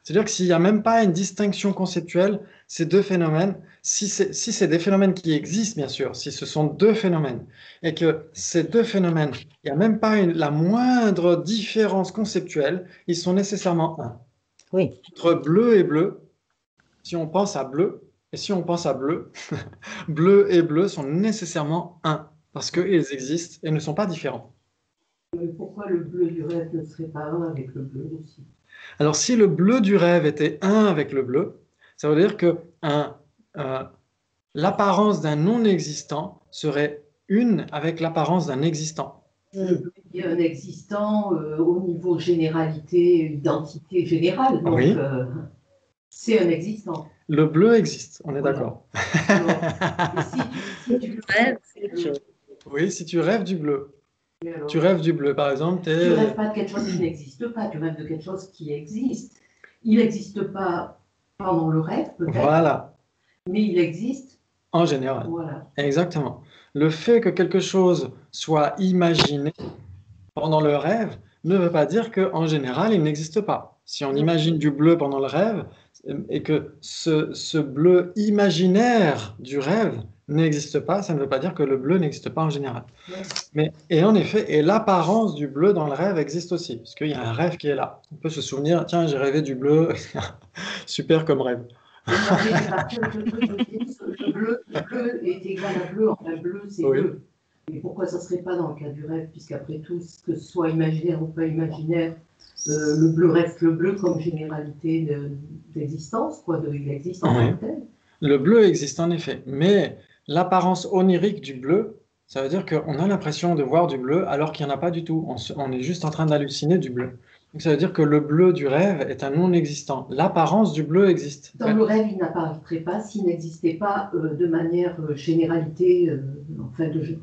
C'est-à-dire que s'il n'y a même pas une distinction conceptuelle, ces deux phénomènes, si c'est des phénomènes qui existent, bien sûr, si ce sont deux phénomènes, et que ces deux phénomènes, il n'y a même pas la moindre différence conceptuelle, ils sont nécessairement un. Oui. Entre bleu et bleu, si on pense à bleu, et si on pense à bleu, bleu et bleu sont nécessairement un, parce qu'ils existent et ne sont pas différents. Mais pourquoi le bleu du rêve ne serait pas un avec le bleu aussi? Alors, si le bleu du rêve était un avec le bleu, ça veut dire que l'apparence d'un non-existant serait une avec l'apparence d'un existant. Le bleu est un existant au niveau généralité, identité générale. Donc, Oui. c'est un existant. Le bleu existe, on est Voilà. d'accord. Alors, et si tu Rêve, c'est autre chose. Oui, si tu rêves du bleu. mais alors, Tu rêves du bleu, par exemple, tu ne rêves pas de quelque chose qui n'existe pas, tu rêves de quelque chose qui existe. Il n'existe pas pendant le rêve, peut-être, Voilà, mais il existe. en général. Voilà. Exactement. Le fait que quelque chose soit imaginé pendant le rêve ne veut pas dire qu'en général, il n'existe pas. Si on imagine du bleu pendant le rêve et que ce bleu imaginaire du rêve n'existe pas, ça ne veut pas dire que le bleu n'existe pas en général. Ouais. Et en effet, l'apparence du bleu dans le rêve existe aussi, parce qu'il y a un rêve qui est là. On peut se souvenir, tiens, j'ai rêvé du bleu, super comme rêve. Mais parce que le bleu est égal à bleu, enfin bleu c'est Oui. bleu. Et pourquoi ça ne serait pas dans le cas du rêve, puisqu'après tout, que ce soit imaginaire ou pas imaginaire, le bleu reste le bleu comme généralité d'existence, quoi, il existe en tant que tel. Le bleu existe en effet, mais l'apparence onirique du bleu, ça veut dire qu'on a l'impression de voir du bleu alors qu'il n'y en a pas du tout. On est juste en train d'halluciner du bleu. Donc ça veut dire que le bleu du rêve est un non-existant. L'apparence du bleu existe. Dans le rêve, il n'apparaîtrait pas s'il n'existait pas de manière généralité, enfin de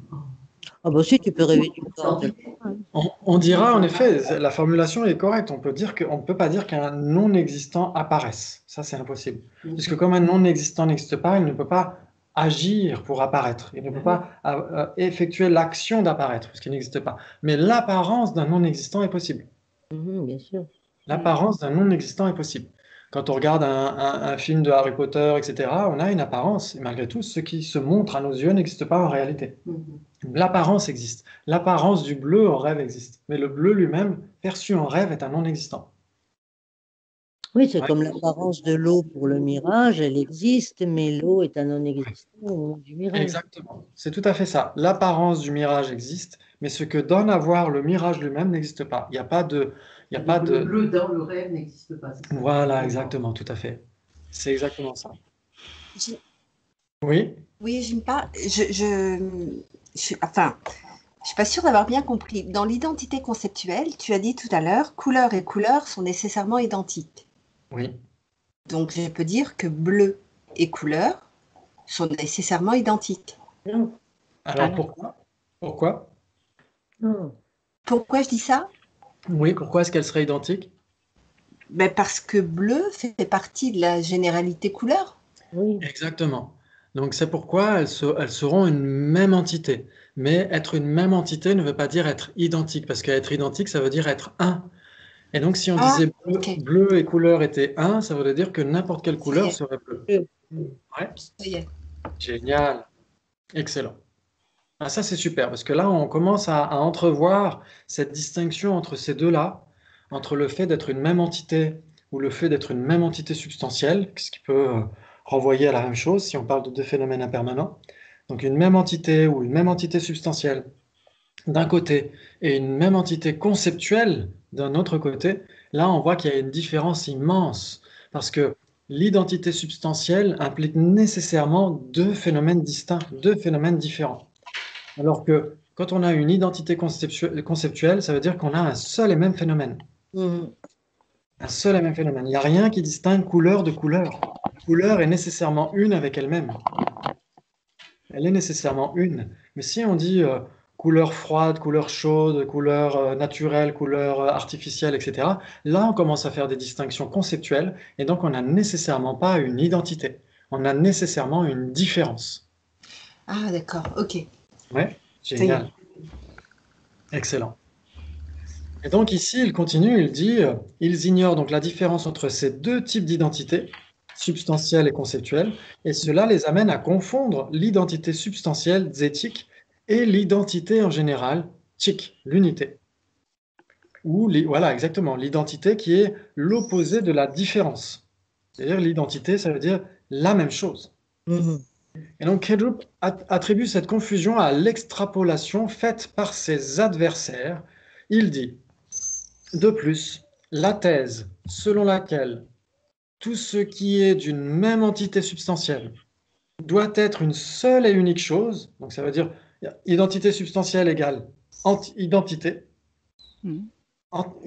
Ah bah si, tu peux rêver du corps. On dira en effet, la formulation est correcte. On ne peut pas dire qu'un non-existant apparaisse. Ça, c'est impossible. Puisque comme un non-existant n'existe pas, il ne peut pas agir pour apparaître. Il ne peut pas effectuer l'action d'apparaître, puisqu'il n'existe pas. Mais l'apparence d'un non-existant est possible. Bien sûr. L'apparence d'un non-existant est possible. Quand on regarde un film de Harry Potter, etc., on a une apparence. Et malgré tout, ce qui se montre à nos yeux n'existe pas en réalité. L'apparence existe. L'apparence du bleu en rêve existe. Mais le bleu lui-même, perçu en rêve, est un non-existant. Oui, c'est comme l'apparence de l'eau pour le mirage, elle existe, mais l'eau est un non-existant au moment du mirage. Exactement. C'est tout à fait ça. L'apparence du mirage existe, mais ce que donne à voir le mirage lui-même n'existe pas. Il n'y a pas de... Le bleu dans le rêve n'existe pas. Voilà, exactement, tout à fait. C'est exactement ça. Oui. Oui, j'aime pas. Enfin, je suis pas sûre d'avoir bien compris. Dans l'identité conceptuelle, tu as dit tout à l'heure, couleur et couleur sont nécessairement identiques. Oui. Donc, je peux dire que bleu et couleur sont nécessairement identiques. Non. Alors pourquoi Non. Pourquoi je dis ça? Oui, pourquoi est-ce qu'elles seraient identiques? Ben parce que bleu fait partie de la généralité couleur. Oui. Exactement. Donc c'est pourquoi elles seront une même entité. Mais être une même entité ne veut pas dire être identique, parce qu'être identique, ça veut dire être un. Et donc si on disait bleu et couleur étaient un, ça voudrait dire que n'importe quelle couleur serait bleu. Ouais. Ça y est. Génial. Excellent. Ah, ça, c'est super, parce que là, on commence à entrevoir cette distinction entre ces deux-là, entre le fait d'être une même entité ou le fait d'être une même entité substantielle, ce qui peut renvoyer à la même chose si on parle de deux phénomènes impermanents. Donc une même entité ou une même entité substantielle d'un côté et une même entité conceptuelle d'un autre côté, là, on voit qu'il y a une différence immense, parce que l'identité substantielle implique nécessairement deux phénomènes distincts, deux phénomènes différents. Alors que quand on a une identité conceptuelle, ça veut dire qu'on a un seul et même phénomène. Mhm. Un seul et même phénomène. Il n'y a rien qui distingue couleur de couleur. Couleur est nécessairement une avec elle-même. Elle est nécessairement une. Mais si on dit couleur froide, couleur chaude, couleur naturelle, couleur artificielle, etc., là, on commence à faire des distinctions conceptuelles et donc on n'a nécessairement pas une identité. On a nécessairement une différence. Ah, d'accord, ok. Ouais, Ça y est. génial. Excellent. Et donc ici, il continue, il dit, ils ignorent donc la différence entre ces deux types d'identités, substantielle et conceptuelle, et cela les amène à confondre l'identité substantielle, zétique, et l'identité en général, tchik, l'unité. Ou, voilà, exactement, l'identité qui est l'opposé de la différence. C'est-à-dire l'identité, ça veut dire la même chose. Mhm. Et donc Kedrup attribue cette confusion à l'extrapolation faite par ses adversaires. Il dit, de plus, la thèse selon laquelle tout ce qui est d'une même entité substantielle doit être une seule et unique chose, donc ça veut dire identité substantielle égale identité. Mhm.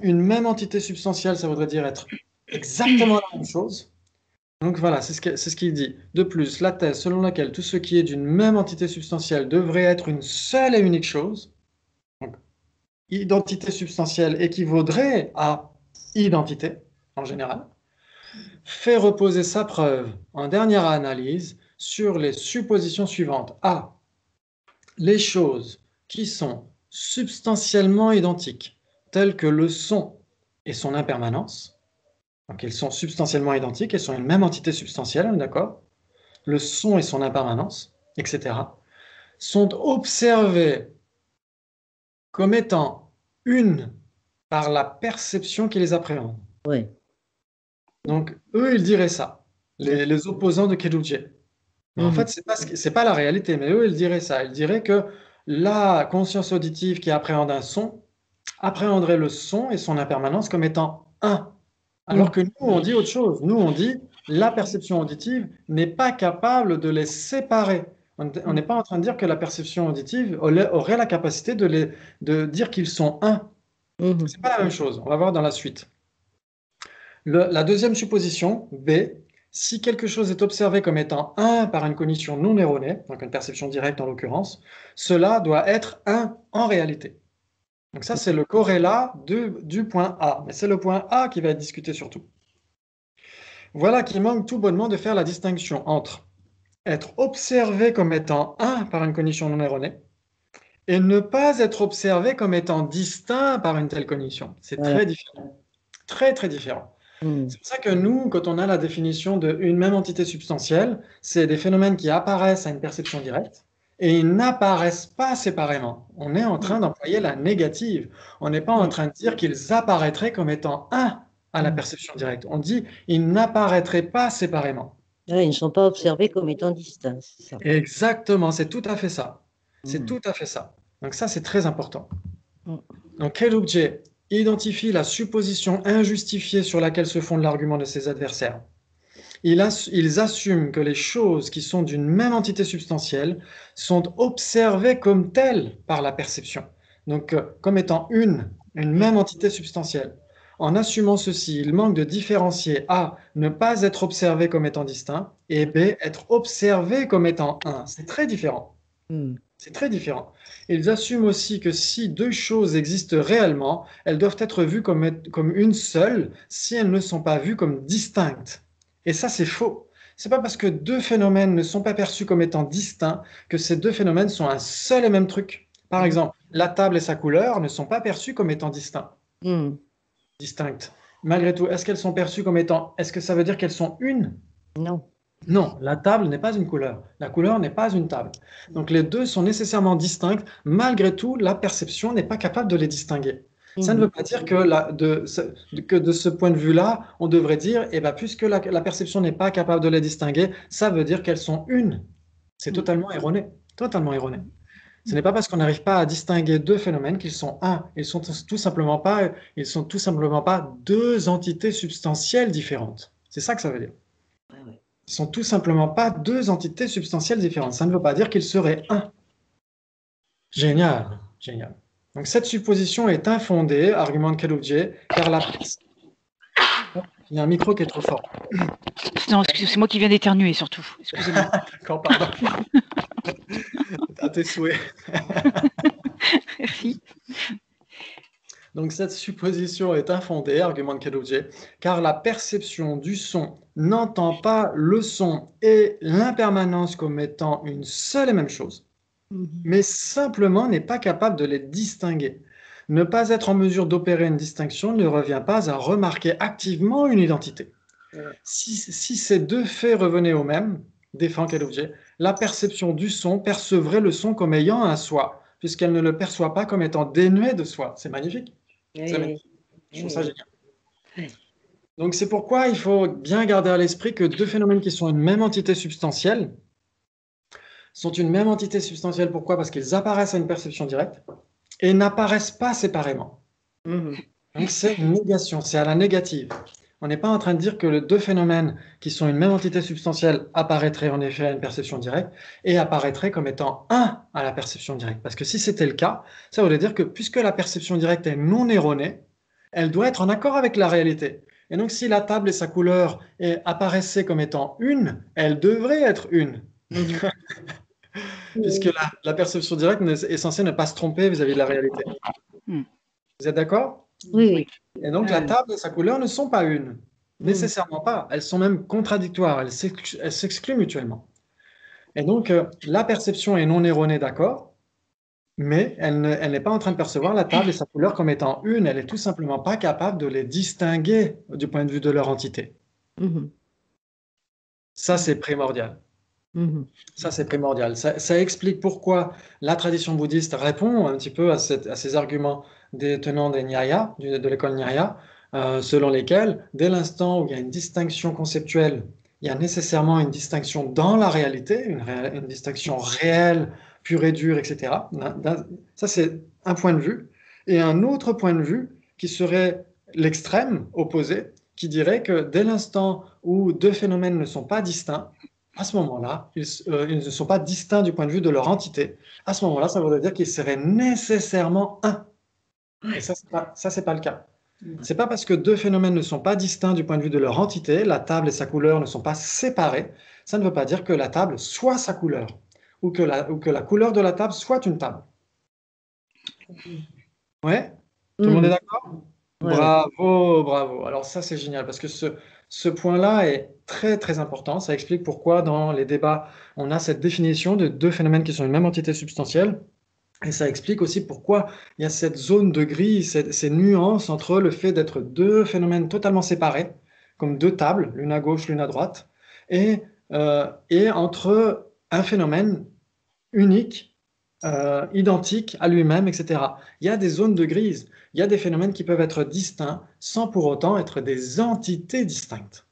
Une même entité substantielle, ça voudrait dire être exactement la même chose. Donc voilà, c'est ce qu'il dit. De plus, la thèse selon laquelle tout ce qui est d'une même entité substantielle devrait être une seule et unique chose, donc identité substantielle équivaudrait à identité en général, fait reposer sa preuve en dernière analyse sur les suppositions suivantes. A. Les choses qui sont substantiellement identiques, telles que le son et son impermanence, donc elles sont substantiellement identiques, elles sont une même entité substantielle, on est d'accord? Le son et son impermanence, etc., sont observées comme étant une par la perception qui les appréhende. Ouais. Donc, eux, ils diraient ça, les opposants de Keduje. Mais en Mhm. fait, c'est pas la réalité, mais eux, ils diraient ça. Ils diraient que la conscience auditive qui appréhende un son appréhenderait le son et son impermanence comme étant un. Alors que nous, on dit autre chose. Nous, on dit la perception auditive n'est pas capable de les séparer. On n'est pas en train de dire que la perception auditive aurait la capacité de dire qu'ils sont un. Mhm. C'est pas la même chose. On va voir dans la suite. La deuxième supposition, B, si quelque chose est observé comme étant un par une cognition non erronée, donc une perception directe en l'occurrence, cela doit être un en réalité. Donc ça, c'est le corrélat du point A, mais c'est le point A qui va être discuté surtout. Voilà qui manque tout bonnement de faire la distinction entre être observé comme étant un par une cognition non erronée et ne pas être observé comme étant distinct par une telle cognition. C'est Voilà. très différent. Très, très différent. Mhm. C'est pour ça que nous, quand on a la définition d'une même entité substantielle, c'est des phénomènes qui apparaissent à une perception directe et ils n'apparaissent pas séparément. On est en train d'employer la négative. On n'est pas en train de dire qu'ils apparaîtraient comme étant un à la perception directe. On dit ils n'apparaîtraient pas séparément. Voilà, ils ne sont pas observés comme étant distincts, c'est ça. Exactement, c'est tout à fait ça. C'est Mhm. tout à fait ça. Donc ça, c'est très important. Mhm. Donc Kedubje identifie la supposition injustifiée sur laquelle se fonde l'argument de ses adversaires. Ils assument que les choses qui sont d'une même entité substantielle sont observées comme telles par la perception, donc comme étant une même entité substantielle. En assumant ceci, il manque de différencier A, ne pas être observé comme étant distinct, et B, être observé comme étant un. C'est très différent. Mhm. C'est très différent. Ils assument aussi que si deux choses existent réellement, elles doivent être vues comme une seule si elles ne sont pas vues comme distinctes. Et ça, c'est faux. C'est pas parce que deux phénomènes ne sont pas perçus comme étant distincts que ces deux phénomènes sont un seul et même truc. Par exemple, la table et sa couleur ne sont pas perçus comme étant Mhm. distinctes. Malgré tout, est-ce qu'elles sont perçues comme étant... Est-ce que ça veut dire qu'elles sont une? Non. Non, la table n'est pas une couleur. La couleur n'est pas une table. Donc les deux sont nécessairement distincts. Malgré tout, la perception n'est pas capable de les distinguer. Ça ne veut pas dire que, de ce point de vue-là, on devrait dire, eh ben, puisque la perception n'est pas capable de les distinguer, ça veut dire qu'elles sont une. C'est totalement erroné. Totalement erroné. Ce n'est pas parce qu'on n'arrive pas à distinguer deux phénomènes qu'ils sont un. Ils sont tout simplement pas deux entités substantielles différentes. C'est ça que ça veut dire. Ils sont tout simplement pas deux entités substantielles différentes. Ça ne veut pas dire qu'ils seraient un. Génial, génial. Donc cette supposition est infondée, argument de Kalogé, car il y a un micro qui est trop fort. Non, c'est moi qui viens d'éternuer surtout. Excusez-moi. D'accord, pardon. À tes souhaits. Merci. Donc cette supposition est infondée, argument de Kalogé, car la perception du son n'entend pas le son et l'impermanence comme étant une seule et même chose, mais simplement n'est pas capable de les distinguer. Ne pas être en mesure d'opérer une distinction ne revient pas à remarquer activement une identité. Si ces deux faits revenaient au même, défend Kalogé, la perception du son percevrait le son comme ayant un soi, puisqu'elle ne le perçoit pas comme étant dénué de soi. C'est magnifique. Je trouve ça génial. Donc c'est pourquoi il faut bien garder à l'esprit que deux phénomènes qui sont une même entité substantielle sont une même entité substantielle. Pourquoi? Parce qu'ils apparaissent à une perception directe et n'apparaissent pas séparément. Donc c'est une négation, c'est à la négative. On n'est pas en train de dire que les deux phénomènes qui sont une même entité substantielle apparaîtraient en effet à une perception directe et apparaîtraient comme étant un à la perception directe. Parce que si c'était le cas, ça voudrait dire que puisque la perception directe est non erronée, elle doit être en accord avec la réalité. Et donc si la table et sa couleur apparaissaient comme étant une, elle devrait être une. Puisque la perception directe est censée ne pas se tromper vis-à-vis de la réalité. Vous êtes d'accord? Oui. Et donc la table et sa couleur ne sont pas une. Nécessairement pas. Elles sont même contradictoires. Elles s'excluent mutuellement. Et donc la perception est non erronée, d'accord, mais elle n'est pas en train de percevoir la table et sa couleur comme étant une. Elle n'est tout simplement pas capable de les distinguer du point de vue de leur entité. Ça, c'est primordial. Ça, c'est primordial. Ça explique pourquoi la tradition bouddhiste répond un petit peu à ces arguments des tenants des Nyaya, de l'école Nyaya, selon lesquels, dès l'instant où il y a une distinction conceptuelle, il y a nécessairement une distinction dans la réalité, une distinction réelle, pure et dure, etc. Ça, c'est un point de vue. Et un autre point de vue qui serait l'extrême opposé, qui dirait que dès l'instant où deux phénomènes ne sont pas distincts, à ce moment-là, ils ne sont pas distincts du point de vue de leur entité. À ce moment-là, ça voudrait dire qu'ils seraient nécessairement un. Et ça, c'est pas le cas. C'est pas parce que deux phénomènes ne sont pas distincts du point de vue de leur entité, la table et sa couleur ne sont pas séparés, ça ne veut pas dire que la table soit sa couleur, ou que la couleur de la table soit une table. Ouais? Tout le monde est d'accord? Bravo, bravo. Alors ça, c'est génial, parce que ce point-là est très, très important. Ça explique pourquoi, dans les débats, on a cette définition de deux phénomènes qui sont une même entité substantielle. Et ça explique aussi pourquoi il y a cette zone de gris, ces nuances entre le fait d'être deux phénomènes totalement séparés, comme deux tables, l'une à gauche, l'une à droite, et entre un phénomène unique, identique à lui-même, etc. Il y a des zones de grise, il y a des phénomènes qui peuvent être distincts sans pour autant être des entités distinctes.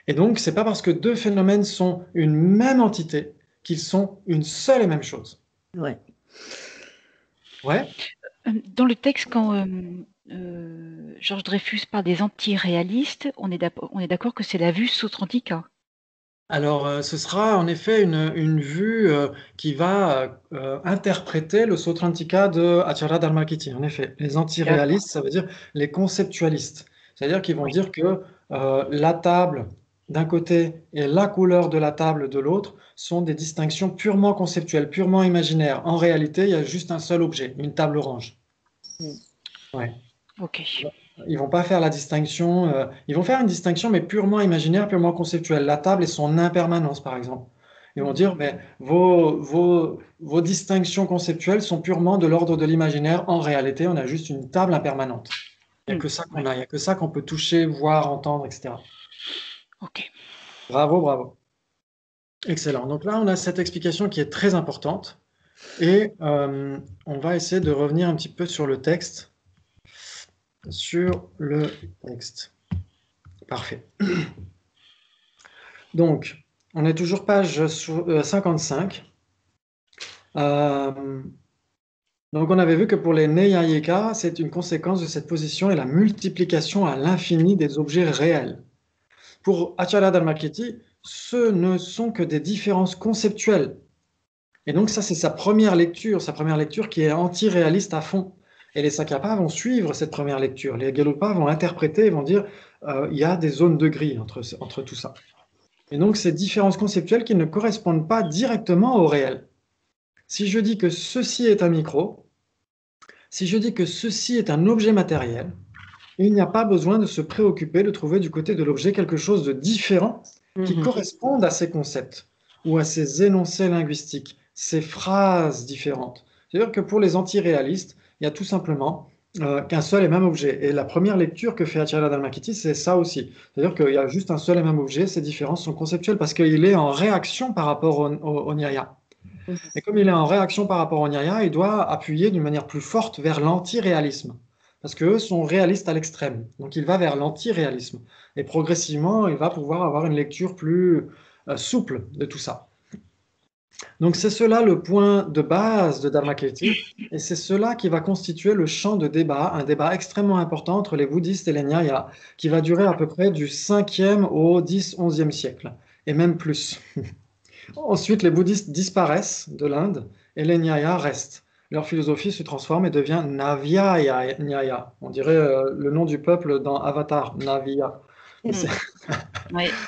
Et donc, c'est pas parce que deux phénomènes sont une même entité qu'ils sont une seule et même chose. Ouais. Dans le texte, quand Georges Dreyfus parle des antiréalistes, on est d'accord que c'est la vue Sautrantika. Alors, ce sera en effet une vue qui va interpréter le Sautrantika de Acharya Dharmakirti. En effet, les antiréalistes, ça veut dire les conceptualistes. C'est-à-dire qu'ils vont dire que la table d'un côté et la couleur de la table de l'autre sont des distinctions purement conceptuelles, purement imaginaires. En réalité, il y a juste un seul objet, une table orange. Ouais. Ok. Ils vont pas faire la distinction, ils vont faire une distinction, mais purement imaginaire, purement conceptuelle. La table et son impermanence, par exemple. Ils vont dire, mais vos distinctions conceptuelles sont purement de l'ordre de l'imaginaire. En réalité, on a juste une table impermanente. Il n'y a que ça qu'on a, il n'y a que ça qu'on peut toucher, voir, entendre, etc. Ok. Bravo, bravo. Excellent. Donc là, on a cette explication qui est très importante. Et on va essayer de revenir un petit peu sur le texte. Parfait. Donc, on est toujours page 55. Donc, on avait vu que pour les Neyayika, c'est une conséquence de cette position et la multiplication à l'infini des objets réels. Pour Achala Dharmakirti, ce ne sont que des différences conceptuelles. Et donc, ça, c'est sa première lecture qui est anti-réaliste à fond. Et les Sakyapas vont suivre cette première lecture. Les Gelupas vont interpréter et vont dire il y a des zones de gris entre tout ça. Et donc, ces différences conceptuelles qui ne correspondent pas directement au réel. Si je dis que ceci est un micro, si je dis que ceci est un objet matériel, il n'y a pas besoin de se préoccuper de trouver du côté de l'objet quelque chose de différent qui corresponde à ces concepts ou à ces énoncés linguistiques, ces phrases différentes. C'est-à-dire que pour les antiréalistes, il y a tout simplement qu'un seul et même objet. Et la première lecture que fait Acharya Dharmakirti, c'est ça aussi. C'est-à-dire qu'il y a juste un seul et même objet, ces différences sont conceptuelles parce qu'il est en réaction par rapport au Nyaya. Et comme il est en réaction par rapport au Nyaya, il doit appuyer d'une manière plus forte vers l'antiréalisme. Parce qu'eux sont réalistes à l'extrême. Donc il va vers l'antiréalisme. Et progressivement, il va pouvoir avoir une lecture plus souple de tout ça. Donc c'est cela le point de base de Dharmakirti, et c'est cela qui va constituer le champ de débat, un débat extrêmement important entre les bouddhistes et les Nyaya, qui va durer à peu près du 5e au 10-11e siècle, et même plus. Ensuite, les bouddhistes disparaissent de l'Inde, et les Nyaya restent. Leur philosophie se transforme et devient Navya Nyaya. On dirait le nom du peuple dans Avatar, Navya. Oui,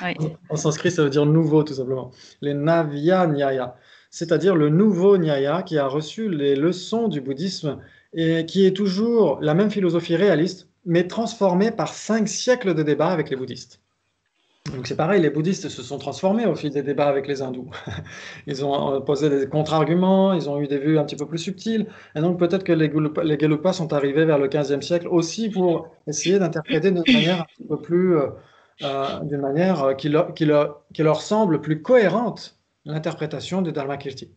oui. En sanskrit, ça veut dire nouveau, tout simplement. Les Navya Nyaya, c'est-à-dire le nouveau Nyaya qui a reçu les leçons du bouddhisme et qui est toujours la même philosophie réaliste, mais transformée par 5 siècles de débats avec les bouddhistes. Donc c'est pareil, les bouddhistes se sont transformés au fil des débats avec les hindous. Ils ont posé des contre-arguments, ils ont eu des vues un petit peu plus subtiles, et donc peut-être que les Gelupas sont arrivés vers le 15e siècle aussi pour essayer d'interpréter d'une manière un petit peu plus, d'une manière qui leur semble plus cohérente l'interprétation de Dharmakirti.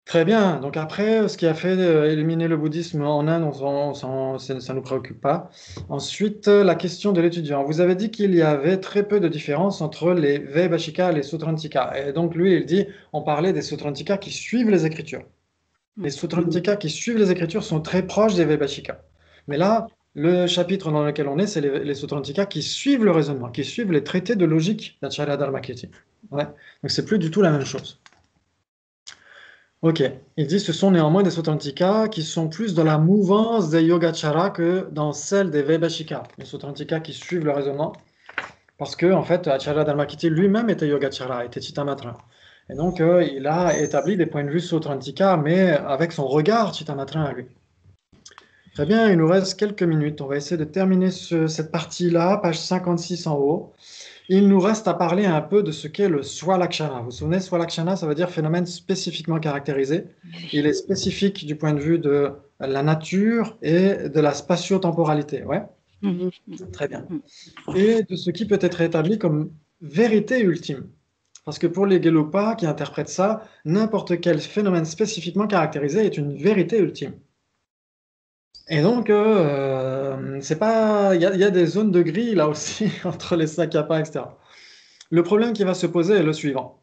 Très bien, donc après, ce qui a fait éliminer le bouddhisme en Inde, ça ne nous préoccupe pas. Ensuite, la question de l'étudiant. Vous avez dit qu'il y avait très peu de différence entre les Vaibhashika et les Sutrantika. Et donc lui, il dit, on parlait des Sutrantika qui suivent les Écritures. Les Sutrantika qui suivent les Écritures sont très proches des Vaibhashika. Mais là, le chapitre dans lequel on est, c'est les Sutrantika qui suivent le raisonnement, qui suivent les traités de logique d'Acharya Dharmakirti. Ouais. Donc c'est plus du tout la même chose. Ok, il dit ce sont néanmoins des Sutrantika qui sont plus dans la mouvance des Yogacara que dans celle des Vaibhashika, les Sutrantika qui suivent le raisonnement, parce que en fait, Acharya Dharmakirti lui-même était Yogacara, était Chittamatra. Et donc, il a établi des points de vue Sutrantika, mais avec son regard Chittamatra à lui. Très bien, il nous reste quelques minutes. On va essayer de terminer cette partie-là, page 56 en haut. Il nous reste à parler un peu de ce qu'est le Swalakshana. Vous vous souvenez, Swalakshana, ça veut dire phénomène spécifiquement caractérisé. Il est spécifique du point de vue de la nature et de la spatio-temporalité. Ouais. Très bien. Et de ce qui peut être établi comme vérité ultime. Parce que pour les Gelupas qui interprètent ça, n'importe quel phénomène spécifiquement caractérisé est une vérité ultime. Et donc, c'est pas, il y a des zones de gris là aussi entre les Sakyapas, etc. Le problème qui va se poser est le suivant.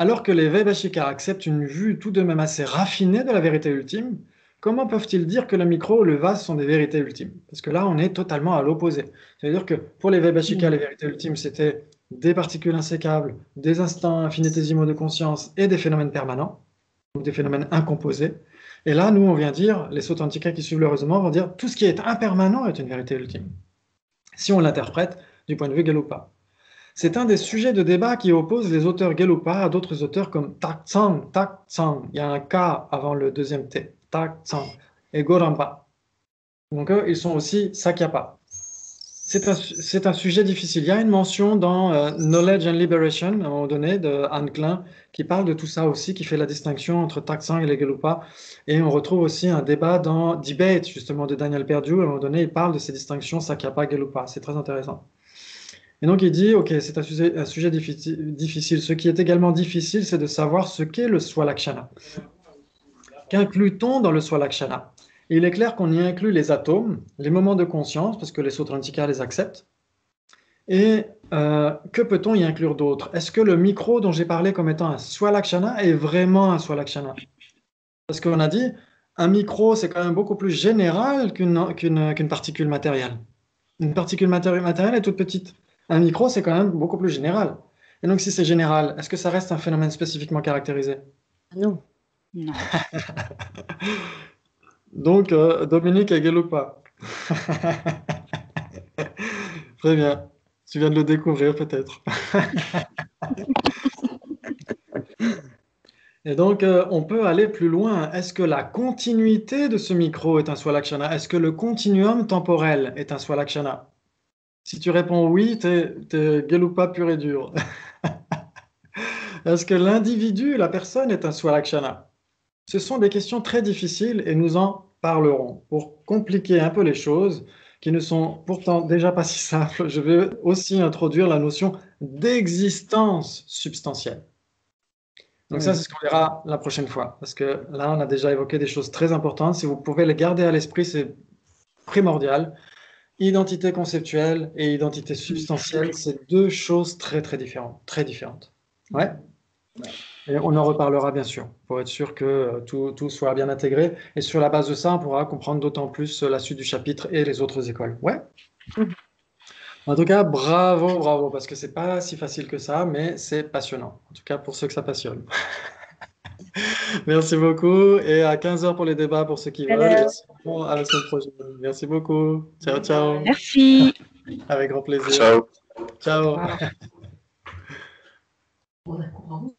Alors que les Vaibhashika acceptent une vue tout de même assez raffinée de la vérité ultime, comment peuvent-ils dire que le micro ou le vase sont des vérités ultimes? Parce que là, on est totalement à l'opposé. C'est-à-dire que pour les Vaibhashika, les vérités ultimes, c'était des particules insécables, des instants infinitésimaux de conscience et des phénomènes permanents, ou des phénomènes incomposés. Et là, nous, on vient dire, les Sutrantika qui suivent le raisonnement vont dire tout ce qui est impermanent est une vérité ultime, si on l'interprète du point de vue Gelupa. C'est un des sujets de débat qui oppose les auteurs Gelupa à d'autres auteurs comme Tak-tsang. Il y a un K avant le deuxième T, Tak-tsang, et Gorampa. Donc eux, ils sont aussi Sakyapa. C'est un sujet difficile. Il y a une mention dans Knowledge and Liberation, à un moment donné, de Anne Klein, qui parle de tout ça aussi, qui fait la distinction entre Tak-tsang et les Gelupa. Et on retrouve aussi un débat dans Debate, justement, de Daniel Perdue. À un moment donné, il parle de ces distinctions Sakyapa-Gelupa. C'est très intéressant. Et donc, il dit, OK, c'est un sujet difficile. Ce qui est également difficile, c'est de savoir ce qu'est le Swalakshana. Qu'inclut-on dans le Swalakshana? Il est clair qu'on y inclut les atomes, les moments de conscience, parce que les Sutrantika les acceptent. Et que peut-on y inclure d'autre? Est-ce que le micro dont j'ai parlé comme étant un Swalakshana est vraiment un Swalakshana? Parce qu'on a dit, un micro, c'est quand même beaucoup plus général qu'une particule matérielle. Une particule matérielle est toute petite. Un micro, c'est quand même beaucoup plus général. Et donc, si c'est général, est-ce que ça reste un phénomène spécifiquement caractérisé? Non. Non. Donc, Dominique et Gelupa. Très bien. Tu viens de le découvrir peut-être. Et donc, on peut aller plus loin. Est-ce que la continuité de ce micro est un Swalakshana? Est-ce que le continuum temporel est un Swalakshana? Si tu réponds oui, t'es Gelupa pur et dur. Est-ce que l'individu, la personne, est un Swalakshana? Ce sont des questions très difficiles et nous en parlerons. Pour compliquer un peu les choses, qui ne sont pourtant déjà pas si simples, je vais aussi introduire la notion d'existence substantielle. Donc ça, c'est ce qu'on verra la prochaine fois, parce que là, on a déjà évoqué des choses très importantes. Si vous pouvez les garder à l'esprit, c'est primordial. Identité conceptuelle et identité substantielle, c'est deux choses très, très différentes. Très différentes. Ouais. Et on en reparlera bien sûr, pour être sûr que tout soit bien intégré. Et sur la base de ça, on pourra comprendre d'autant plus la suite du chapitre et les autres écoles. Ouais. En tout cas, bravo, bravo, parce que c'est pas si facile que ça, mais c'est passionnant. En tout cas, pour ceux que ça passionne. Merci beaucoup. Et à 15 h pour les débats pour ceux qui veulent. Et sinon, à la semaine prochaine. Merci beaucoup. Ciao, ciao. Merci. Avec grand plaisir. Ciao. Ciao. Au revoir. On a courant.